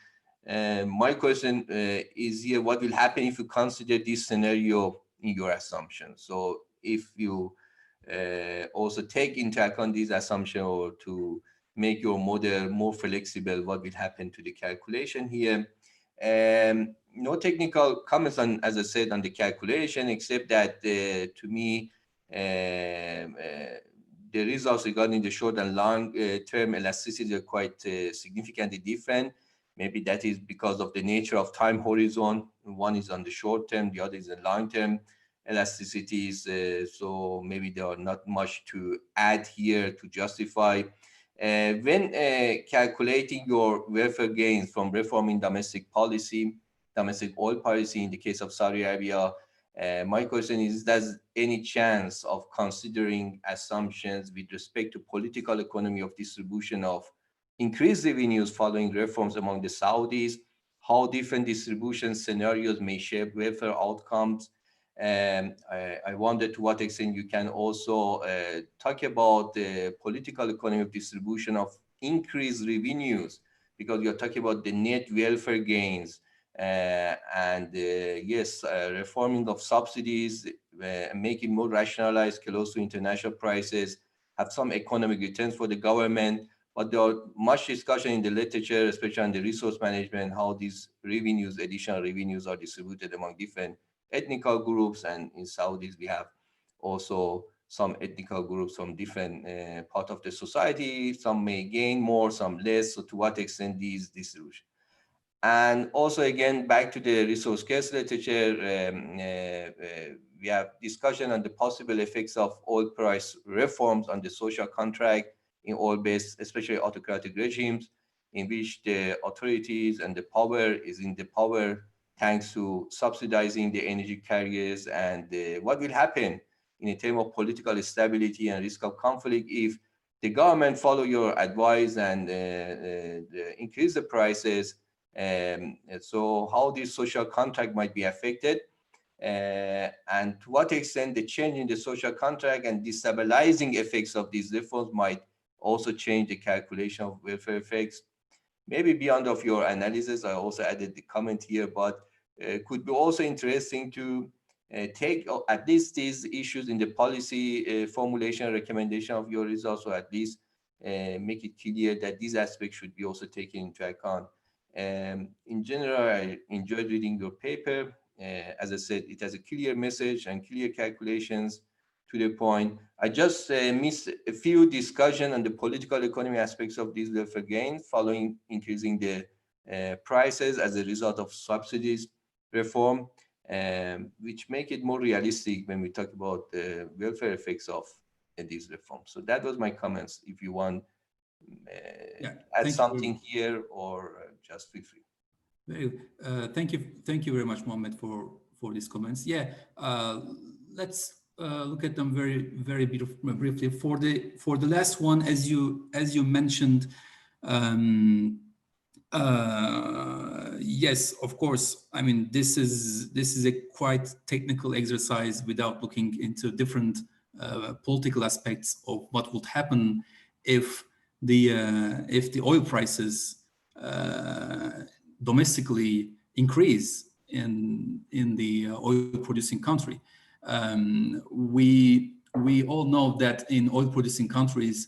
My question is here, what will happen if you consider this scenario in your assumption? So if you also take into account these assumptions, or to make your model more flexible, what will happen to the calculation here? No technical comments on, as I said, on the calculation, except that to me, the results regarding the short and long term elasticity are quite significantly different. Maybe that is because of the nature of time horizon. One is on the short term, the other is the long term elasticities. So maybe there are not much to add here to justify. When calculating your welfare gains from reforming domestic policy, domestic oil policy in the case of Saudi Arabia, my question is, does any chance of considering assumptions with respect to political economy of distribution of increased revenues following reforms among the Saudis, how different distribution scenarios may shape welfare outcomes? I wonder to what extent you can also talk about the political economy of distribution of increased revenues, because you're talking about the net welfare gains. Yes, reforming of subsidies, making more rationalized, close to international prices, have some economic returns for the government. But there are much discussion in the literature, especially on the resource management, how these revenues, additional revenues, are distributed among different ethnical groups. And in Saudis, we have also some ethnical groups from different part of the society. Some may gain more, some less. So to what extent these distribution? And also, again, back to the resource scarce literature, we have discussion on the possible effects of oil price reforms on the social contract in oil-based, especially autocratic regimes, in which the authorities and the power is in the power thanks to subsidizing the energy carriers. And what will happen in terms of political stability and risk of conflict if the government follow your advice and increase the prices? So how this social contract might be affected, and to what extent the change in the social contract and destabilizing effects of these reforms might also change the calculation of welfare effects. Maybe beyond of your analysis, I also added the comment here, but could be also interesting to take at least these issues in the policy formulation recommendation of your results, or at least make it clear that these aspects should be also taken into account. In general, I enjoyed reading your paper. As I said, it has a clear message and clear calculations to the point. I just missed a few discussion on the political economy aspects of these welfare gains following increasing the prices as a result of subsidies reform, which make it more realistic when we talk about the welfare effects of these reforms. So that was my comments. If you want add something here, or just feel free. Thank you very much, Mohammed, for these comments. Yeah, let's look at them very briefly. For the last one, as you mentioned, yes, of course. I mean, this is a quite technical exercise without looking into different political aspects of what would happen if the oil prices domestically increase in the oil producing country. We all know that in oil producing countries,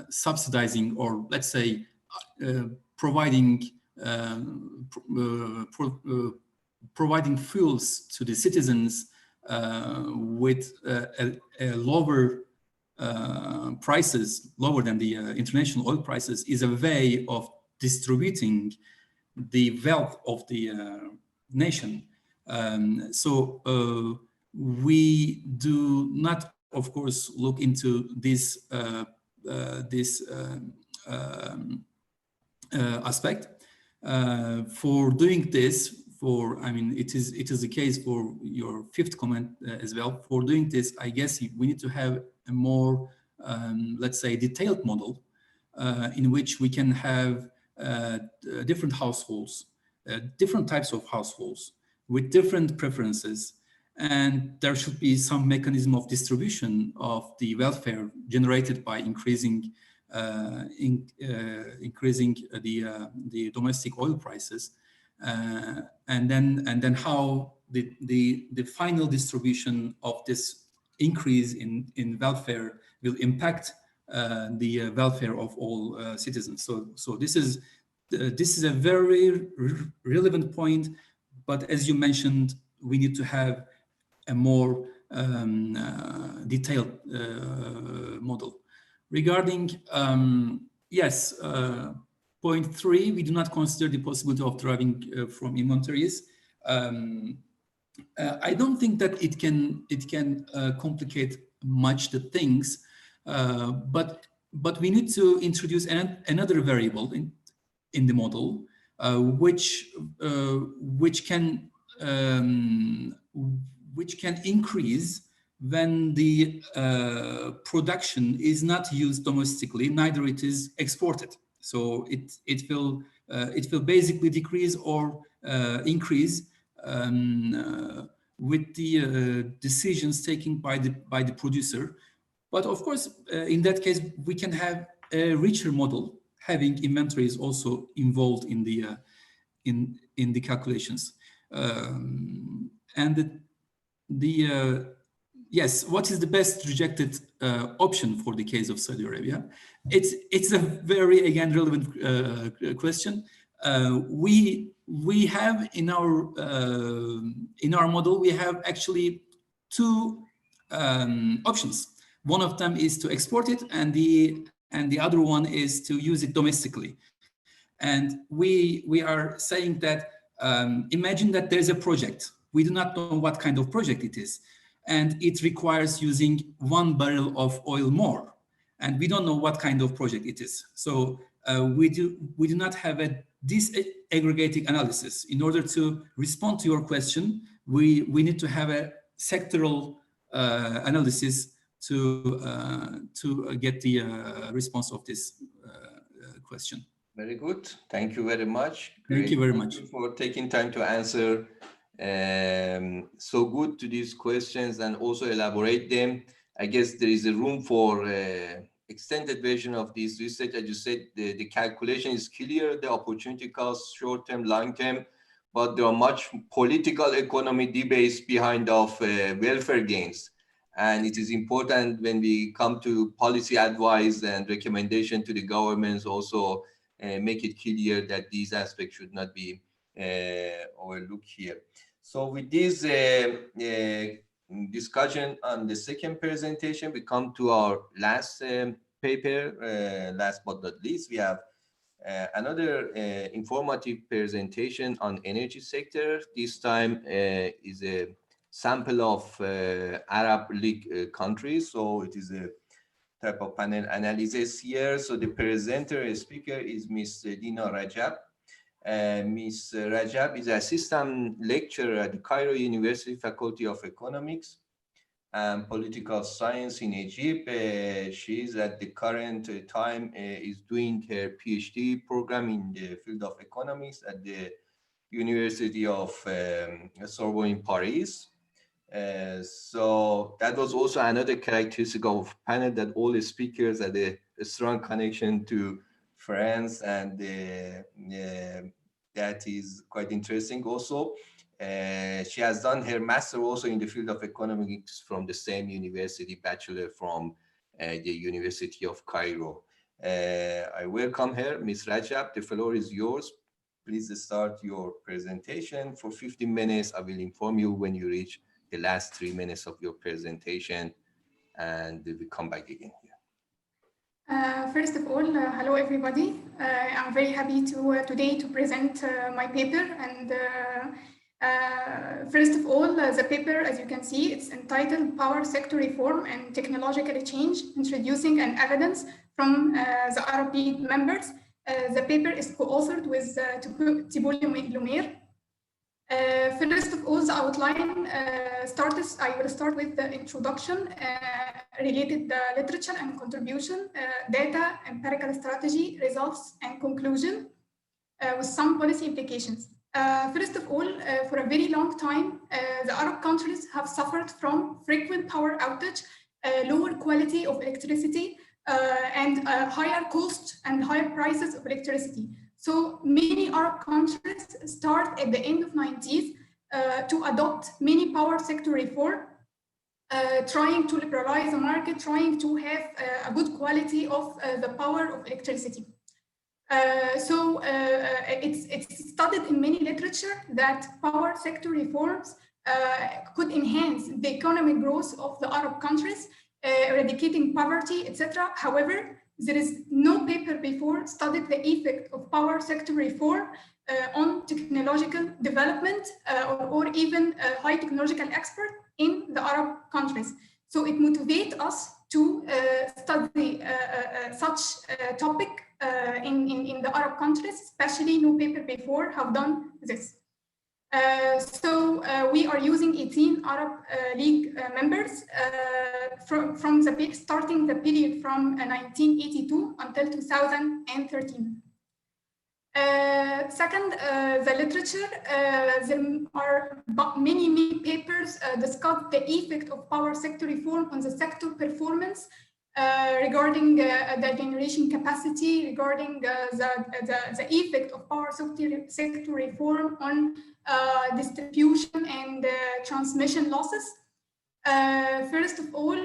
subsidizing, or let's say providing fuels to the citizens with a lower prices, lower than the international oil prices, is a way of distributing the wealth of the nation. So we do not, of course, look into this aspect. For doing this, I mean, it is the case for your fifth comment as well. For doing this, I guess we need to have a more, let's say, detailed model in which we can have different households, different types of households with different preferences. And there should be some mechanism of distribution of the welfare generated by increasing the domestic oil prices, and then how the final distribution of this increase in welfare will impact the welfare of all citizens. So this is a very relevant point, but as you mentioned, we need to have a more detailed model. Regarding, point 3, we do not consider the possibility of deriving from inventories. I don't think that it can complicate much the things, but we need to introduce another variable in the model, which can increase when the production is not used domestically, neither it is exported. So it will basically decrease or increase with the decisions taken by the producer. But of course, in that case, we can have a richer model, having inventories also involved in the calculations. And yes, what is the best rejected option for the case of Saudi Arabia? It's a very, again, relevant question. We have in our model, we have actually two options. One of them is to export it, and the other one is to use it domestically. And we are saying that imagine that there's a project. We do not know what kind of project it is, and it requires using 1 barrel of oil more, and we don't know what kind of project it is. So we do not have a disaggregating analysis. In order to respond to your question, we need to have a sectoral analysis to get the response of this question. Very good. Thank you very much. Thank you very much for taking time to answer so good to these questions and also elaborate them. I guess there is a room for extended version of this research. As you said, the calculation is clear, the opportunity cost, short-term, long-term, but there are much political economy debates behind of welfare gains. And it is important when we come to policy advice and recommendation to the governments also make it clear that these aspects should not be overlooked here. So with this discussion on the second presentation, we come to our last paper. Last but not least, we have another informative presentation on energy sector. This time is a sample of Arab League countries. So it is a type of panel analysis here. So the presenter speaker is Ms. Dina Rajab. Ms. Rajab is assistant lecturer at the Cairo University Faculty of Economics and Political Science in Egypt. She is at the current time is doing her PhD program in the field of economics at the University of Sorbonne in Paris. So that was also another characteristic of panel, that all the speakers had a strong connection to France, and that is quite interesting also. She has done her master also in the field of economics from the same university, bachelor from the University of Cairo. I welcome her. Ms. Rajab, the floor is yours. Please start your presentation for 15 minutes. I will inform you when you reach the last 3 minutes of your presentation, and we will come back again here. First of all, hello everybody. I'm very happy today to present my paper. And first of all, the paper, as you can see, it's entitled Power Sector Reform and Technological Change, Introducing an Evidence from the Arab League members. The paper is co-authored with Thibault Lumière. First of all, the outline I will start with the introduction, related the literature and contribution, data, empirical strategy, results, and conclusion, with some policy implications. First of all, for a very long time, the Arab countries have suffered from frequent power outage, lower quality of electricity, and higher costs and higher prices of electricity. So many Arab countries start at the end of 90s to adopt many power sector reform, trying to liberalize the market, trying to have a good quality of the power of electricity. It's studied in many literature that power sector reforms could enhance the economic growth of the Arab countries, eradicating poverty, etc. However, there is no paper before studied the effect of power sector reform on technological development or even high technological expert in the Arab countries. So it motivates us to study such topic in the Arab countries, especially no paper before have done this. We are using 18 Arab League members starting the period from 1982 until 2013. Second, the literature. There are many papers discuss the effect of power sector reform on the sector performance, regarding the generation capacity, regarding the effect of power sector reform on distribution and transmission losses. First of all,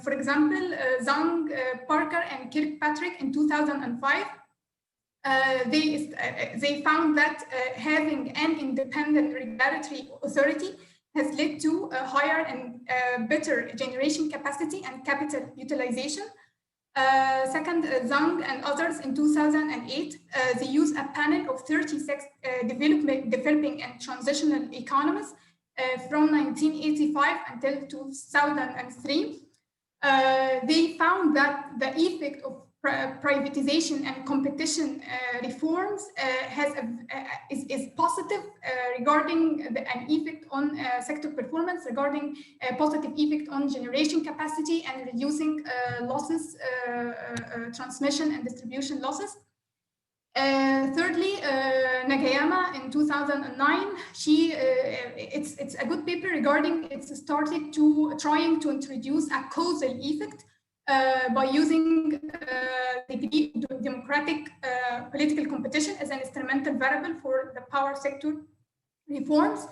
for example, Zhang, Parker, and Kirkpatrick in 2005, they found that having an independent regulatory authority has led to a higher and better generation capacity and capital utilization. Second, Zhang and others in 2008, they used a panel of 36 developing and transitional economies from 1985 until 2003. They found that the effect of privatization and competition reforms is positive regarding an effect on sector performance, regarding a positive effect on generation capacity and reducing losses, transmission and distribution losses. Thirdly, Nagayama in 2009, it's a good paper regarding it's started to trying to introduce a causal effect by using the democratic political competition as an instrumental variable for the power sector reforms.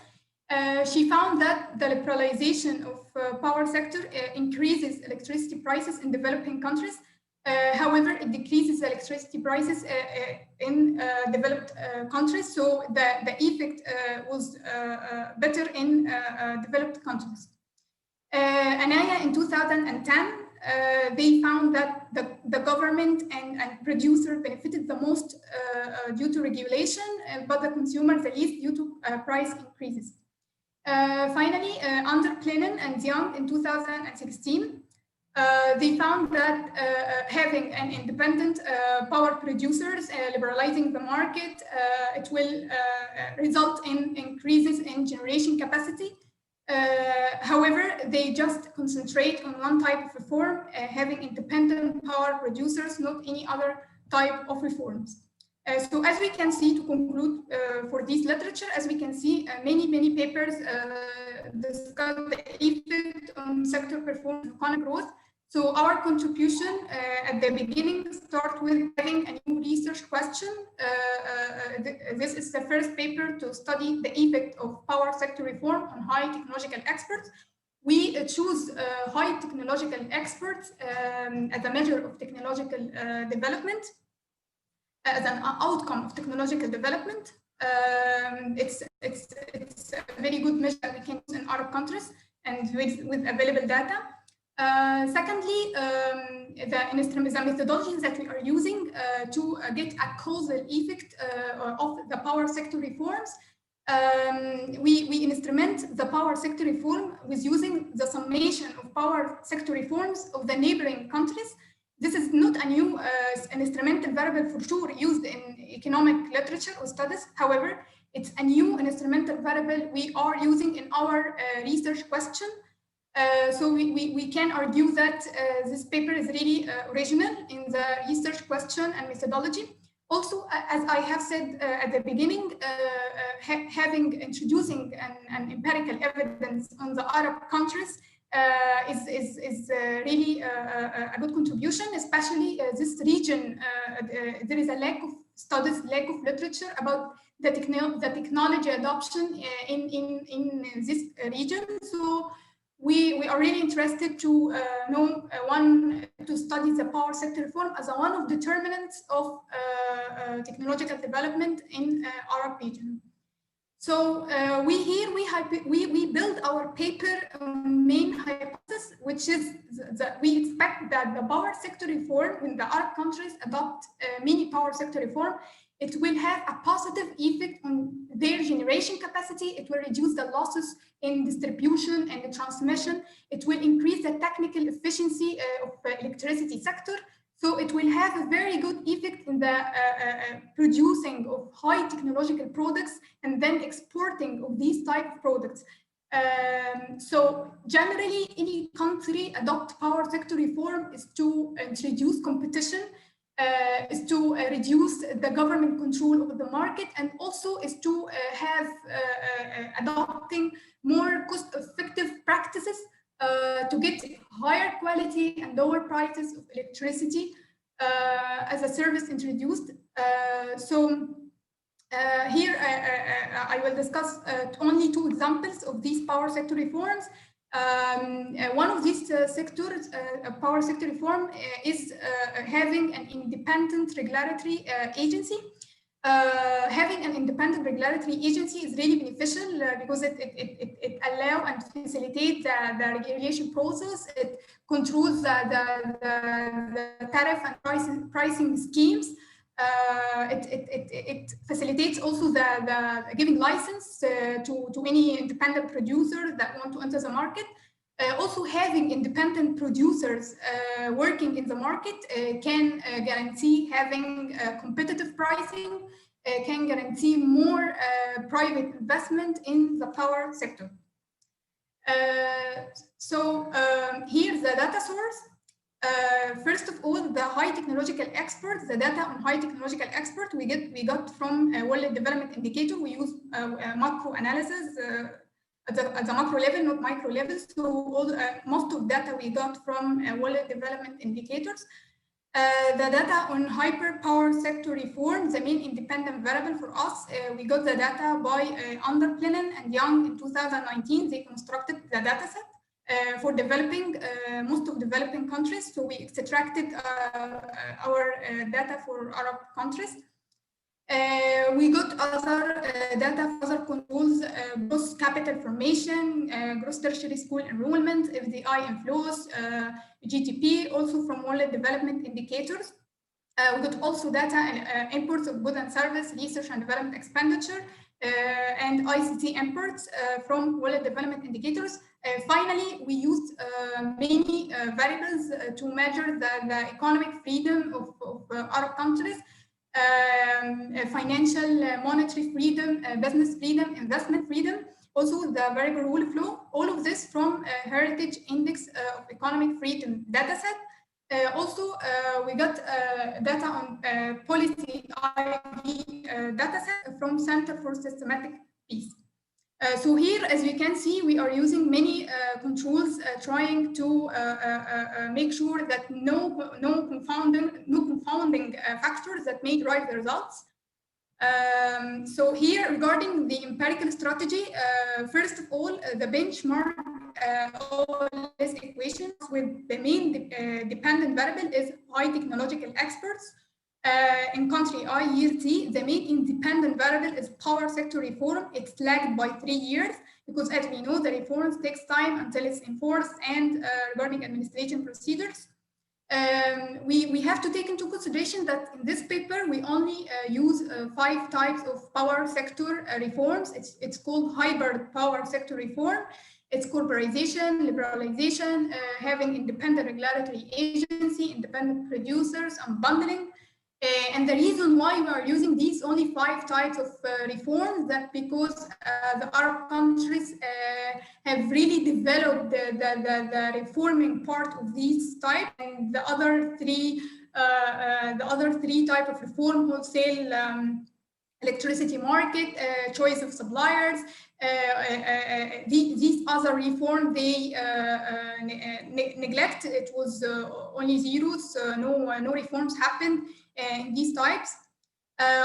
She found that the liberalization of power sector increases electricity prices in developing countries. However, it decreases electricity prices in developed countries. So the effect was better in developed countries. Anaya in 2010, they found that the government and producer benefited the most due to regulation, but the consumer the least due to price increases. Finally, under Plenum and Young in 2016, they found that having an independent power producers, liberalizing the market, it will result in increases in generation capacity. However, they just concentrate on one type of reform, having independent power producers, not any other type of reforms. So as we can see, to conclude for this literature, as we can see, many papers discuss the effect on sector performance and economic growth. So our contribution at the beginning start with having a new research question. This is the first paper to study the effect of power sector reform on high technological experts. We choose high technological experts as a measure of technological development, as an outcome of technological development. It's a very good measure that we can use in Arab countries and with available data. Secondly, the methodologies that we are using to get a causal effect of the power sector reforms, we instrument the power sector reform with using the summation of power sector reforms of the neighboring countries. This is not a new an instrumental variable for sure used in economic literature or studies. However, It's a new instrumental variable we are using in our research question. So we can argue that this paper is really original in the research question and methodology. Also, as I have said at the beginning, introducing an empirical evidence on the Arab countries is really a good contribution, especially this region. There is a lack of studies, lack of literature about the technology adoption in this region. So we are really interested to to study the power sector reform as one of determinants of technological development in Arab region. So we build our paper main hypothesis, which is that we expect that the power sector reform, when the Arab countries adopt mini power sector reform, it will have a positive effect on their generation capacity. It will reduce the losses in distribution and the transmission. It will increase the technical efficiency of the electricity sector. So it will have a very good effect in the producing of high technological products and then exporting of these type of products. So generally, any country adopt power sector reform is to introduce competition, is to reduce the government control over the market, and also is to have adopting more cost-effective practices to get higher quality and lower prices of electricity as a service introduced. Here I will discuss only two examples of these power sector reforms. One of these sectors, power sector reform, is having an independent regulatory agency. Having an independent regulatory agency is really beneficial because it allows and facilitates the regulation process. It controls the tariff and pricing schemes. It facilitates also the giving license to any independent producer that want to enter the market. Also, having independent producers working in the market can guarantee having competitive pricing, can guarantee more private investment in the power sector. Here's the data source. First of all, the high technological experts, the data on high technological expert we got from World Development Indicator. We use macro analysis at the macro level, not micro level. So most of data we got from World Development Indicators. The data on hyperpower sector reform, the main independent variable for us, we got the data by Underplinen and Young in 2019. They constructed the data set for developing, most of developing countries. So we extracted our data for Arab countries. We got other data for other controls, gross capital formation, gross tertiary school enrollment, FDI inflows, GDP, also from World Development Indicators. We got also data and imports of goods and service, research and development expenditure, and ICT imports from World Development Indicators. Finally, we used many variables to measure the economic freedom of Arab countries. Financial, monetary freedom, business freedom, investment freedom, also the variable rule of law, all of this from Heritage Index of Economic Freedom dataset. Also, we got data on policy ID dataset from Center for Systematic Peace. So here, as you can see, we are using many controls trying to make sure that no confounding factors that may drive the results. So here, regarding the empirical strategy, first of all, the benchmark all these equations with the main dependent variable is high technological experts. In country I, year T, the main independent variable is power sector reform. It's lagged by 3 years because, as we know, the reforms takes time until it's enforced, and regarding administration procedures. We have to take into consideration that in this paper, we only use 5 types of power sector reforms. It's called hybrid power sector reform. It's corporatization, liberalization, having independent regulatory agency, independent producers, unbundling. And the reason why we are using these only 5 types of reforms, that because the Arab countries have really developed the reforming part of these types, and the other three types of reform: wholesale electricity market, choice of suppliers. These other reforms they neglect. It was only zeros, no reforms happened in these types.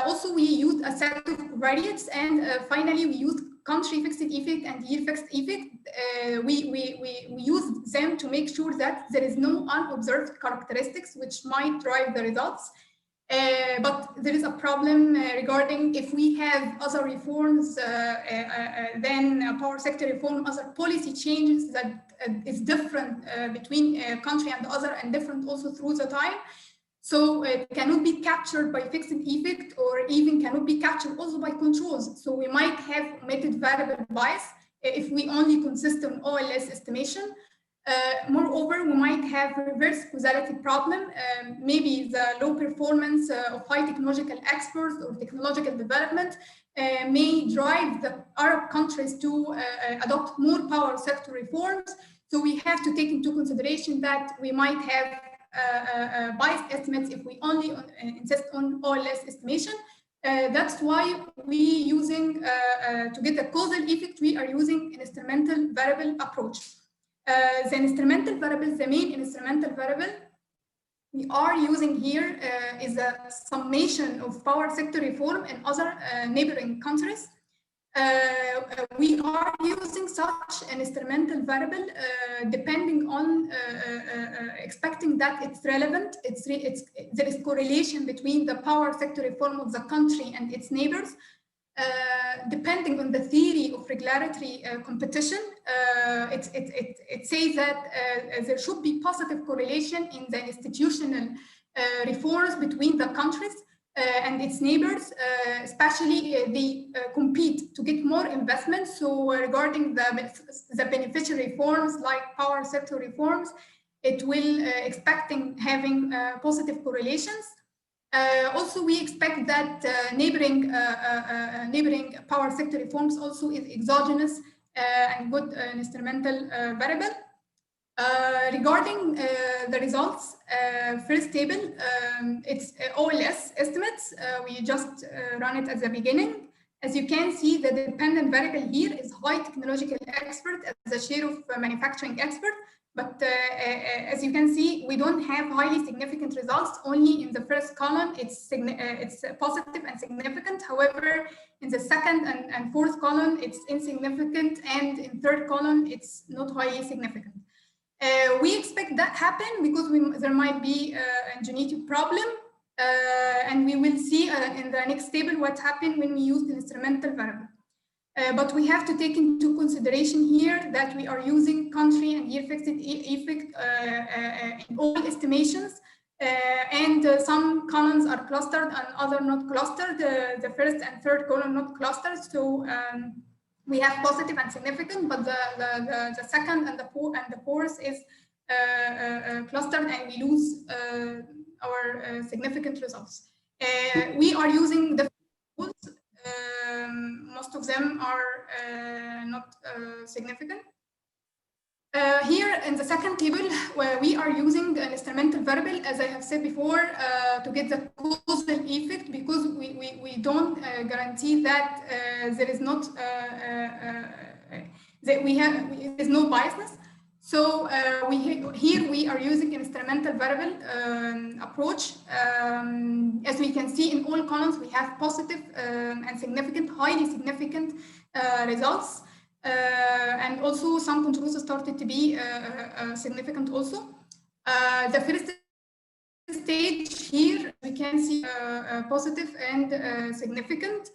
Also, we used a set of variates, and finally we used country fixed effect and year fixed effect. We use them to make sure that there is no unobserved characteristics which might drive the results. But there is a problem regarding if we have other reforms, then power sector reform, other policy changes that is different between a country and the other, and different also through the time. So it cannot be captured by fixed effect, or even cannot be captured also by controls. So we might have omitted variable bias if we only consist on OLS estimation. Moreover, we might have reverse causality problem. Maybe the low performance of high technological experts or technological development may drive the Arab countries to adopt more power sector reforms. So we have to take into consideration that we might have biased estimates if we only insist on OLS estimation. That's why we using, to get the causal effect, we are using an instrumental variable approach. The instrumental variable, the main instrumental variable we are using here is a summation of power sector reform in other neighboring countries. We are using such an instrumental variable depending on expecting that it's relevant. There is correlation between the power sector reform of the country and its neighbors. Depending on the theory of regulatory competition, it says that there should be positive correlation in the institutional reforms between the countries and its neighbors, especially they compete to get more investment. So regarding the beneficial reforms like power sector reforms, it will expecting having positive correlations. Also, we expect that neighboring power sector reforms also is exogenous and good instrumental variable. Regarding the results, first table, it's OLS estimates. We just run it at the beginning. As you can see, the dependent variable here is high technological expert as a share of manufacturing expert. But as you can see, we don't have highly significant results. Only in the first column, it's positive and significant. However, in the second and fourth column, it's insignificant. And in third column, it's not highly significant. We expect that happen because there might be a genetic problem. And we will see in the next table what happened when we use the instrumental variable. But we have to take into consideration here that we are using country and year fixed effect in all estimations, and some columns are clustered and other not clustered. The first and third column not clustered, so we have positive and significant, but the second and the fourth is clustered, and we lose our significant results. We are using the tools. Most of them are not significant. Here in the second table, where we are using an instrumental variable, as I have said before, to get the causal effect, because we don't guarantee that there is not there's no biasness. So here we are using an instrumental variable approach. As we can see in all columns, we have positive and significant, highly significant results. And also some controls started to be significant also. The first stage here, we can see positive and significant.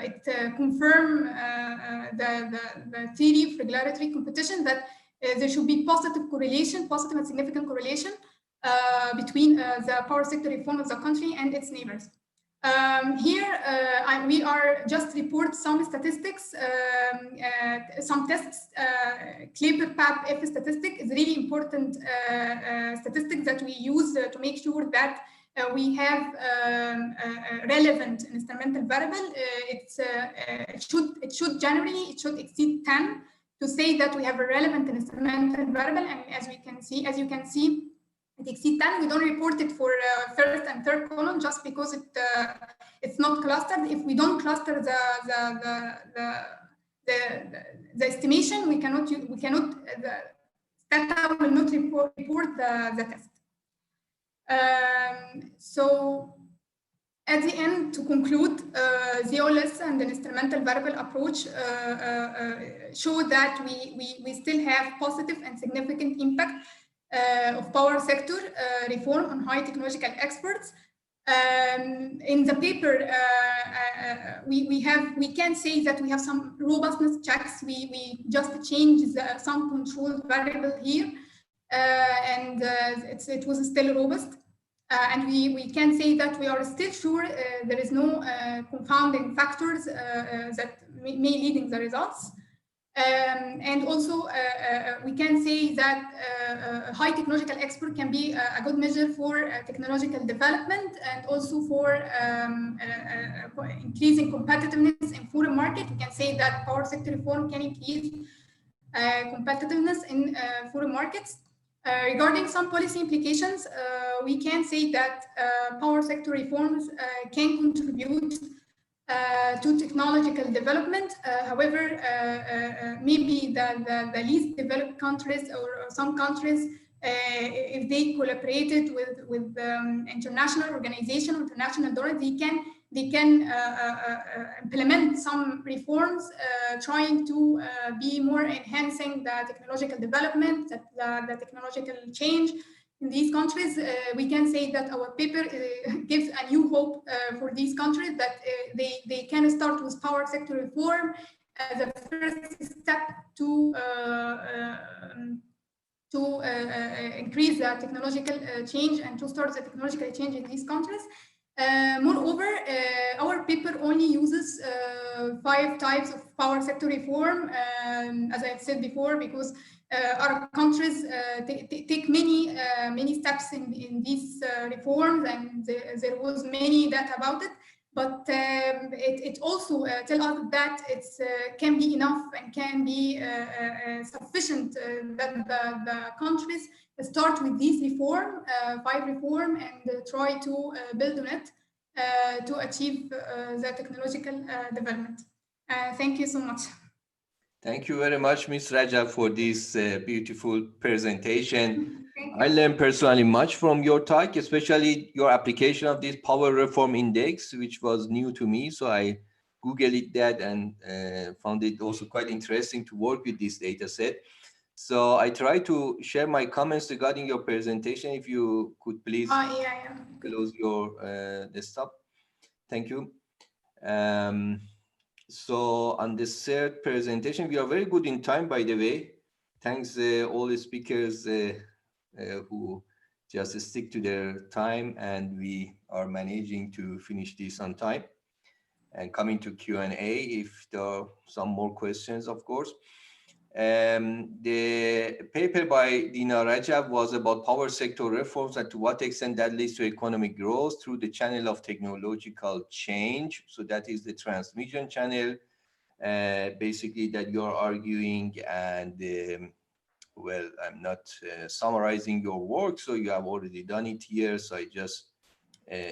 It confirms the theory of regulatory competition that there should be positive correlation, positive and significant correlation between the power sector reform of the country and its neighbors. Here, we are just report some statistics, some tests. Kleber-Papp F statistic is really important statistic that we use to make sure that we have a relevant instrumental variable. It should exceed 10 to say that we have a relevant instrumental variable. And as you can see, it exceeds 10. We don't report it for first and third column just because it's not clustered. If we don't cluster the estimation, we cannot Stata will not report the test. So at the end, to conclude, the OLS and the instrumental variable approach show that we still have positive and significant impact of power sector reform on high technological experts. In the paper, we can say that we have some robustness checks. We just changed some control variable here, and it was still robust. And we can say that we are still sure there is no confounding factors that may lead in the results. And also, we can say that a high technological expert can be a good measure for technological development and also for increasing competitiveness in foreign market. We can say that power sector reform can increase competitiveness in foreign markets. Regarding some policy implications, we can say that power sector reforms can contribute to technological development. However, maybe the least developed countries or some countries, if they collaborated with international organizations, international donors, they can implement some reforms trying to be more enhancing the technological development, the technological change in these countries. We can say that our paper gives a new hope for these countries that they can start with power sector reform as a first step to increase the technological change and to start the technological change in these countries. Moreover, our paper only uses 5 types of power sector reform, as I've said before, because our countries take many steps in these reforms, and there was many data about it. But it also tells us that it can be enough and can be sufficient that the countries start with these 5 reform, and try to build on it to achieve the technological development. Thank you so much. Thank you very much, Ms. Rajab, for this beautiful presentation. I learned personally much from your talk, especially your application of this Power Reform Index, which was new to me. So I Googled that and found it also quite interesting to work with this data set. So I try to share my comments regarding your presentation. If you could please close your desktop. Thank you. So on the third presentation, we are very good in time, by the way. Thanks all the speakers who just stick to their time, and we are managing to finish this on time. And coming to Q&A, if there are some more questions, of course. The paper by Dina Rajab was about power sector reforms and to what extent that leads to economic growth through the channel of technological change. So that is the transmission channel, basically, that you're arguing. And well, I'm not summarizing your work, so you have already done it here. So I just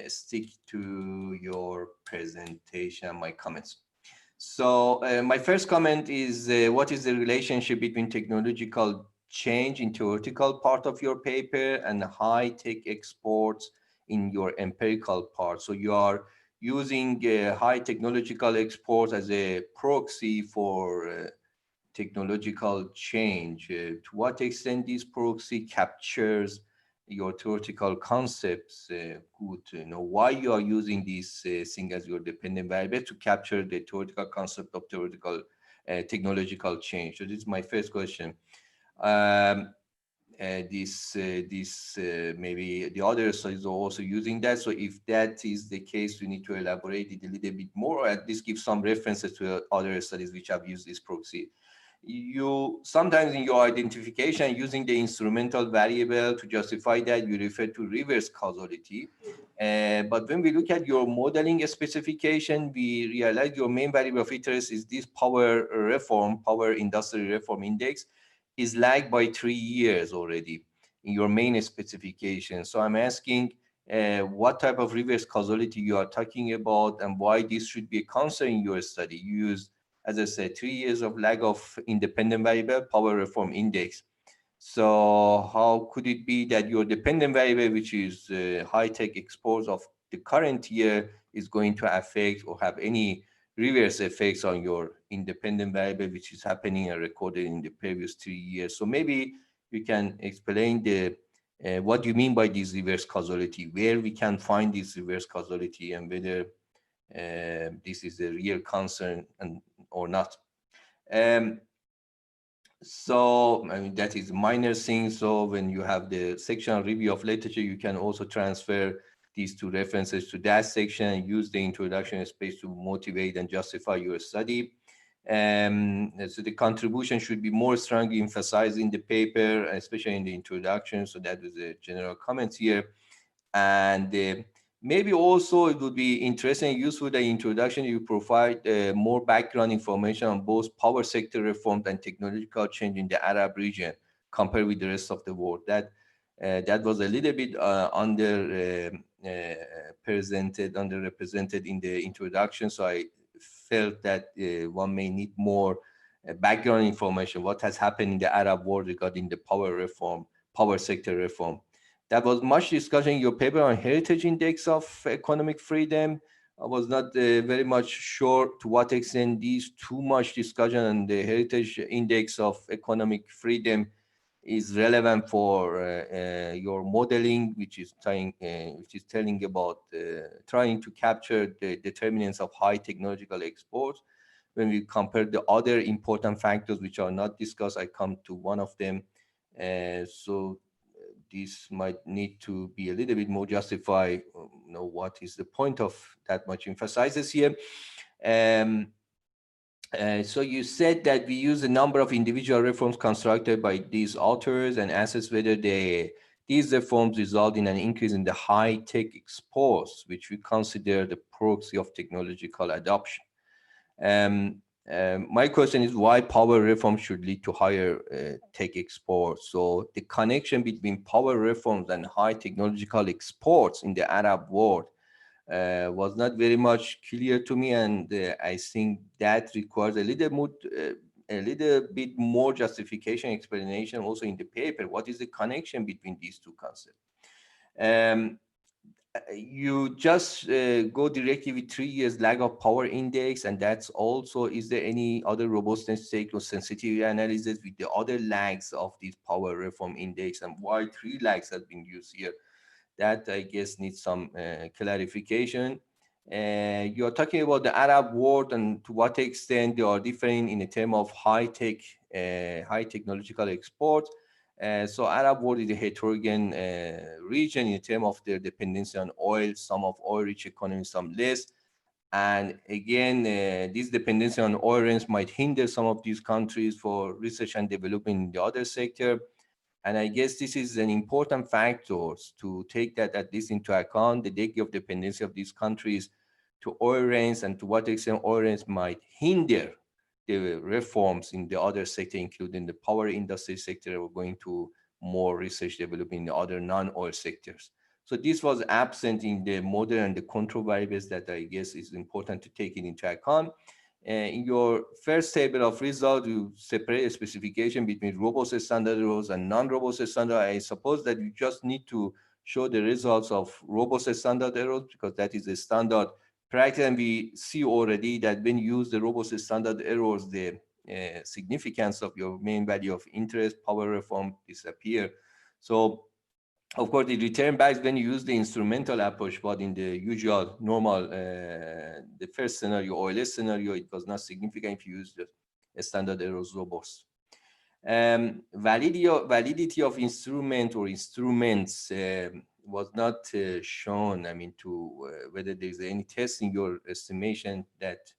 stick to your presentation and my comments. So my first comment is what is the relationship between technological change in theoretical part of your paper and high-tech exports in your empirical part? So you are using high technological exports as a proxy for technological change. To what extent this proxy captures your theoretical concepts? Good to know why you are using this thing as your dependent variable to capture the theoretical concept of theoretical technological change. So this is my first question. Maybe the other studies are also using that. So if that is the case, we need to elaborate it a little bit more, or at least give some references to other studies which have used this proxy. you sometimes in your identification using the instrumental variable to justify that you refer to reverse causality. But when we look at your modeling specification, we realize your main variable of interest is this power industry reform index is lagged by 3 years already in your main specification. So I'm asking what type of reverse causality you are talking about and why this should be a concern in your study. You used, as I said, 3 years of lag of independent variable power reform index. So how could it be that your dependent variable, which is high-tech exports of the current year, is going to affect or have any reverse effects on your independent variable, which is happening and recorded in the previous 3 years? So maybe you can explain the what you mean by this reverse causality, where we can find this reverse causality, and whether this is a real concern or not. So I mean, that is minor thing. So when you have the sectional review of literature, you can also transfer these two references to that section and use the introduction space to motivate and justify your study. So the contribution should be more strongly emphasized in the paper, especially in the introduction. So that was a general comment here. And maybe also it would be interesting and useful the introduction you provide more background information on both power sector reforms and technological change in the Arab region compared with the rest of the world. That was a little bit underrepresented in the introduction. So I felt that one may need more background information, what has happened in the Arab world regarding the power sector reform. There was much discussion in your paper on heritage index of economic freedom. I was not very much sure to what extent these too much discussion on the heritage index of economic freedom is relevant for your modeling, which is telling about trying to capture the determinants of high technological exports. When we compare the other important factors which are not discussed, I come to one of them. So this might need to be a little bit more justified, what is the point of that much emphasizes here. So you said that we use a number of individual reforms constructed by these authors and assess whether these reforms result in an increase in the high-tech exports, which we consider the proxy of technological adoption. My question is why power reform should lead to higher tech exports. So the connection between power reforms and high technological exports in the Arab world was not very much clear to me, and I think that requires a little bit more justification, explanation also in the paper. What is the connection between these two concepts? You just go directly with 3 years lag of power index, and that's also, is there any other robustness sake or sensitivity analysis with the other lags of this power reform index, and why 3 lags have been used here? That I guess needs some clarification. You're talking about the Arab world and to what extent they are different in the term of high technological exports. So Arab world is a heterogeneous region in terms of their dependency on oil, some of oil-rich economies, some less. And again, this dependency on oil rents might hinder some of these countries for research and development in the other sector. And I guess this is an important factor to take that at least into account, the degree of dependency of these countries to oil rents and to what extent oil rents might hinder the reforms in the other sector, including the power industry sector. We're going to more research development in the other non-oil sectors. So this was absent in the model and the control variables that I guess is important to take it into account. In your first table of results, you separate a specification between robust standard errors and non-robust standard. I suppose that you just need to show the results of robust standard errors because that is the standard practice. And we see already that when you use the robust standard errors, the significance of your main value of interest, power reform disappear. So of course, it return back when you use the instrumental approach, but in the usual normal, the first scenario, OLS scenario, it was not significant if you use the standard errors robust. Validity of instrument or instruments was not shown. I mean, to whether there's any test in your estimation that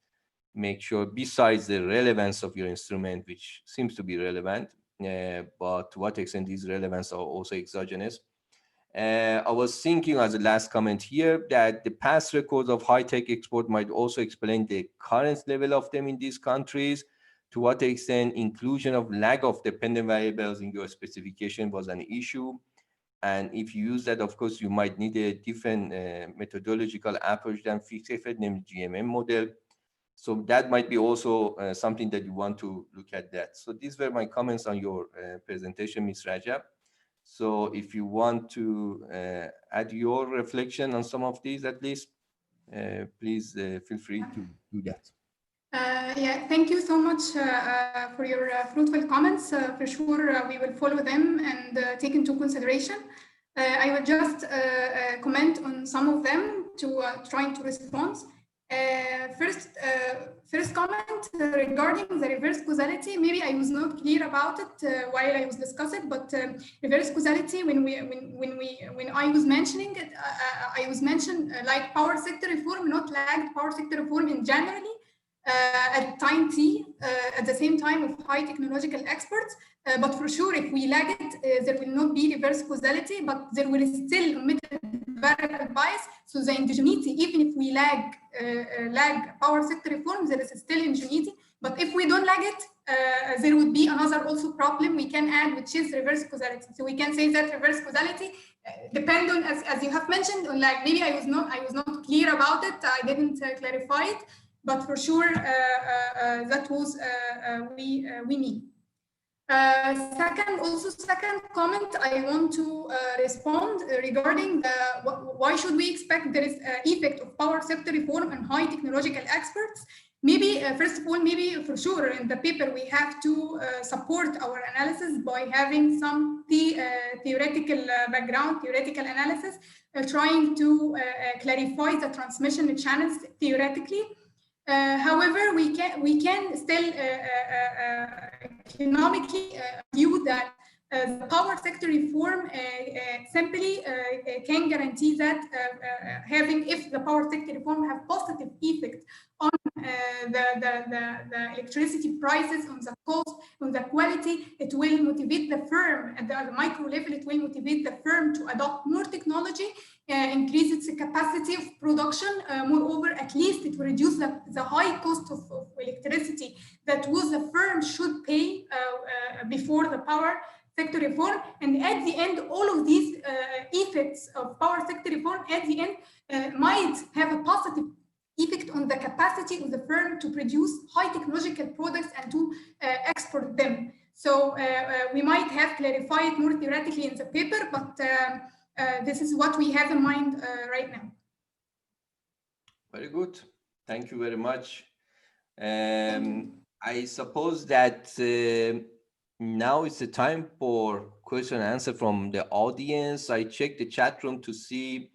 make sure, besides the relevance of your instrument, which seems to be relevant, but to what extent these relevance are also exogenous. I was thinking as a last comment here that the past records of high-tech export might also explain the current level of them in these countries. To what extent inclusion of lack of dependent variables in your specification was an issue. And if you use that, of course, you might need a different methodological approach than fixed effect, named GMM model. So that might be also something that you want to look at that. So these were my comments on your presentation, Ms. Rajab. So if you want to add your reflection on some of these, at least, please feel free to do that. Yeah, thank you so much for your fruitful comments. For sure, we will follow them and take into consideration. I will just comment on some of them to trying to respond. First comment regarding the reverse causality. Maybe I was not clear about it while I was discussing, but reverse causality, when I was mentioning it, I was mentioned like power sector reform, not lagged power sector reform in generally. At time t, at the same time of high technological experts, but for sure, if we lag it, there will not be reverse causality, but there will still omitted variable bias. So the indigeneity, even if we lag power sector reform, there is still indigeneity. But if we don't lag it, there would be another also problem we can add, which is reverse causality. So we can say that reverse causality depend on, as you have mentioned, on like maybe I was not clear about it. I didn't clarify it. But for sure, that was we mean. Second comment, I want to respond regarding why should we expect there is effect of power sector reform and high technological experts. Maybe first of all, maybe for sure in the paper we have to support our analysis by having some theoretical background, theoretical analysis, trying to clarify the transmission channels theoretically. However, we can still economically view that the power sector reform simply can guarantee that if the power sector reform have positive effect on the electricity prices, on the cost, on the quality, it will motivate the firm at the micro level. It will motivate the firm to adopt more technology, increase its capacity of production. Moreover, at least it will reduce the high cost of electricity that was the firm should pay before the power sector reform. And at the end, all of these effects of power sector reform at the end might have a positive effect on the capacity of the firm to produce high technological products and to export them. So we might have clarified more theoretically in the paper, but this is what we have in mind right now. Very good. Thank you very much. I suppose that now it's the time for question and answer from the audience. I checked the chat room to see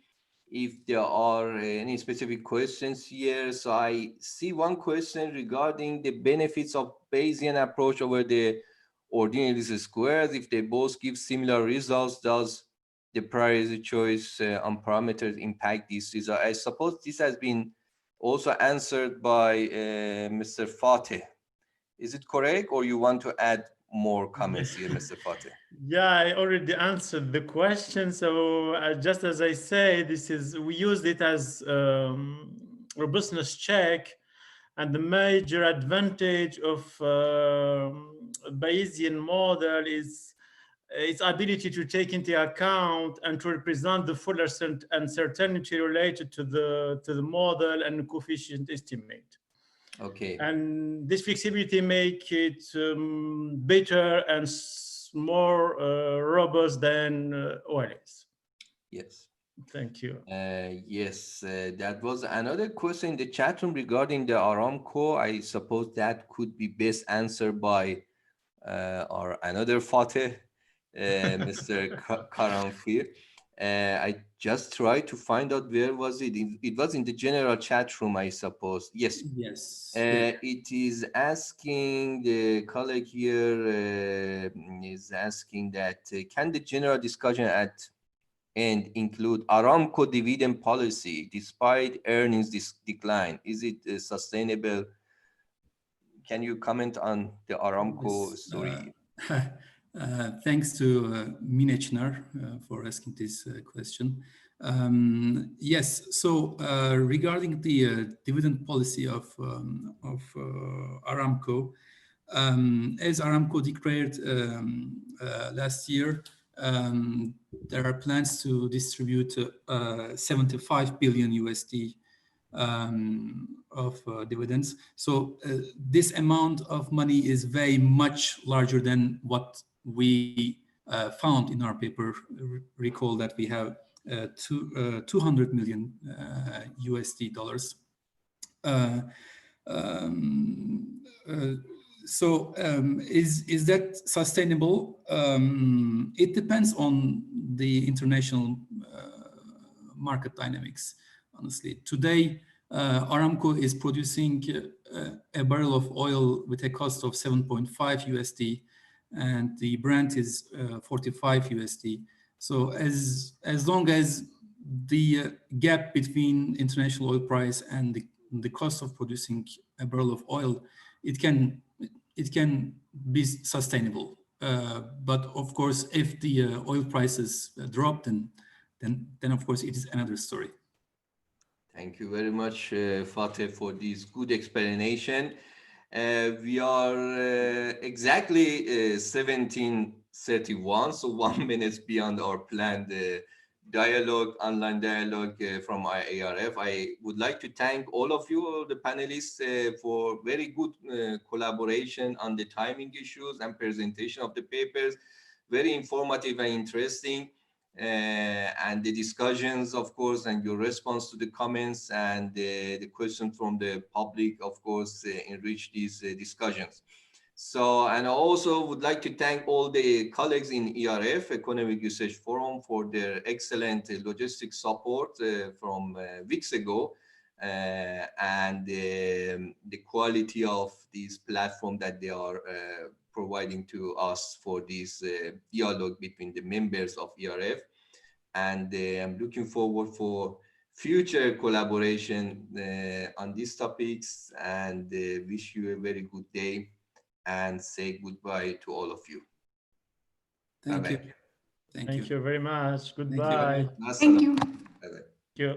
if there are any specific questions here. So I see one question regarding the benefits of Bayesian approach over the ordinary least squares. If they both give similar results, does the priority choice on parameters impact these results? I suppose this has been also answered by Mr. Fateh. Is it correct, or you want to add more comments here, Mr. Fateh? Yeah, I already answered the question. So just as I say, we used it as robustness check, and the major advantage of Bayesian model is its ability to take into account and to represent the full uncertainty related to the model and coefficient estimate. Okay. And this flexibility make it better and more robust than OLS. Yes. Thank you. Yes, that was another question in the chat room regarding the Aramco. I suppose that could be best answered by our another Fateh, Mr. Karanfil. I just tried to find out where was it. It was in the general chat room, I suppose. Yes. Yes. It is asking, the colleague here is asking that can the general discussion at end include Aramco dividend policy despite earnings decline? Is it sustainable can you comment on the Aramco story? Thanks to Minechner for asking this question. Yes, so regarding the dividend policy of Aramco, as Aramco declared last year, there are plans to distribute 75 billion USD of dividends. So this amount of money is very much larger than what we found in our paper. Recall that we have 200 million USD dollars. Is that sustainable? It depends on the international market dynamics, honestly. Today, Aramco is producing a barrel of oil with a cost of 7.5 USD, and the Brent is 45 USD. So as long as the gap between international oil price and the cost of producing a barrel of oil, it can be sustainable. But of course, if the oil prices drop, then of course it is another story. Thank you very much, Fateh, for this good explanation. We are exactly 17:31, so 1 minute beyond our planned dialogue, online dialogue from our ERF. I would like to thank all of you, the panelists, for very good collaboration on the timing issues and presentation of the papers. Very informative and interesting. And the discussions, of course, and your response to the comments and the questions from the public, of course, enrich these discussions. So, and I also would like to thank all the colleagues in ERF, Economic Research Forum, for their excellent logistic support from weeks ago, and the quality of this platform that they are providing to us for this dialogue between the members of ERF. And I'm looking forward for future collaboration on these topics, and wish you a very good day and say goodbye to all of you. Thank you. Bye-bye. Thank you very much. Goodbye. Thank you. Thank you.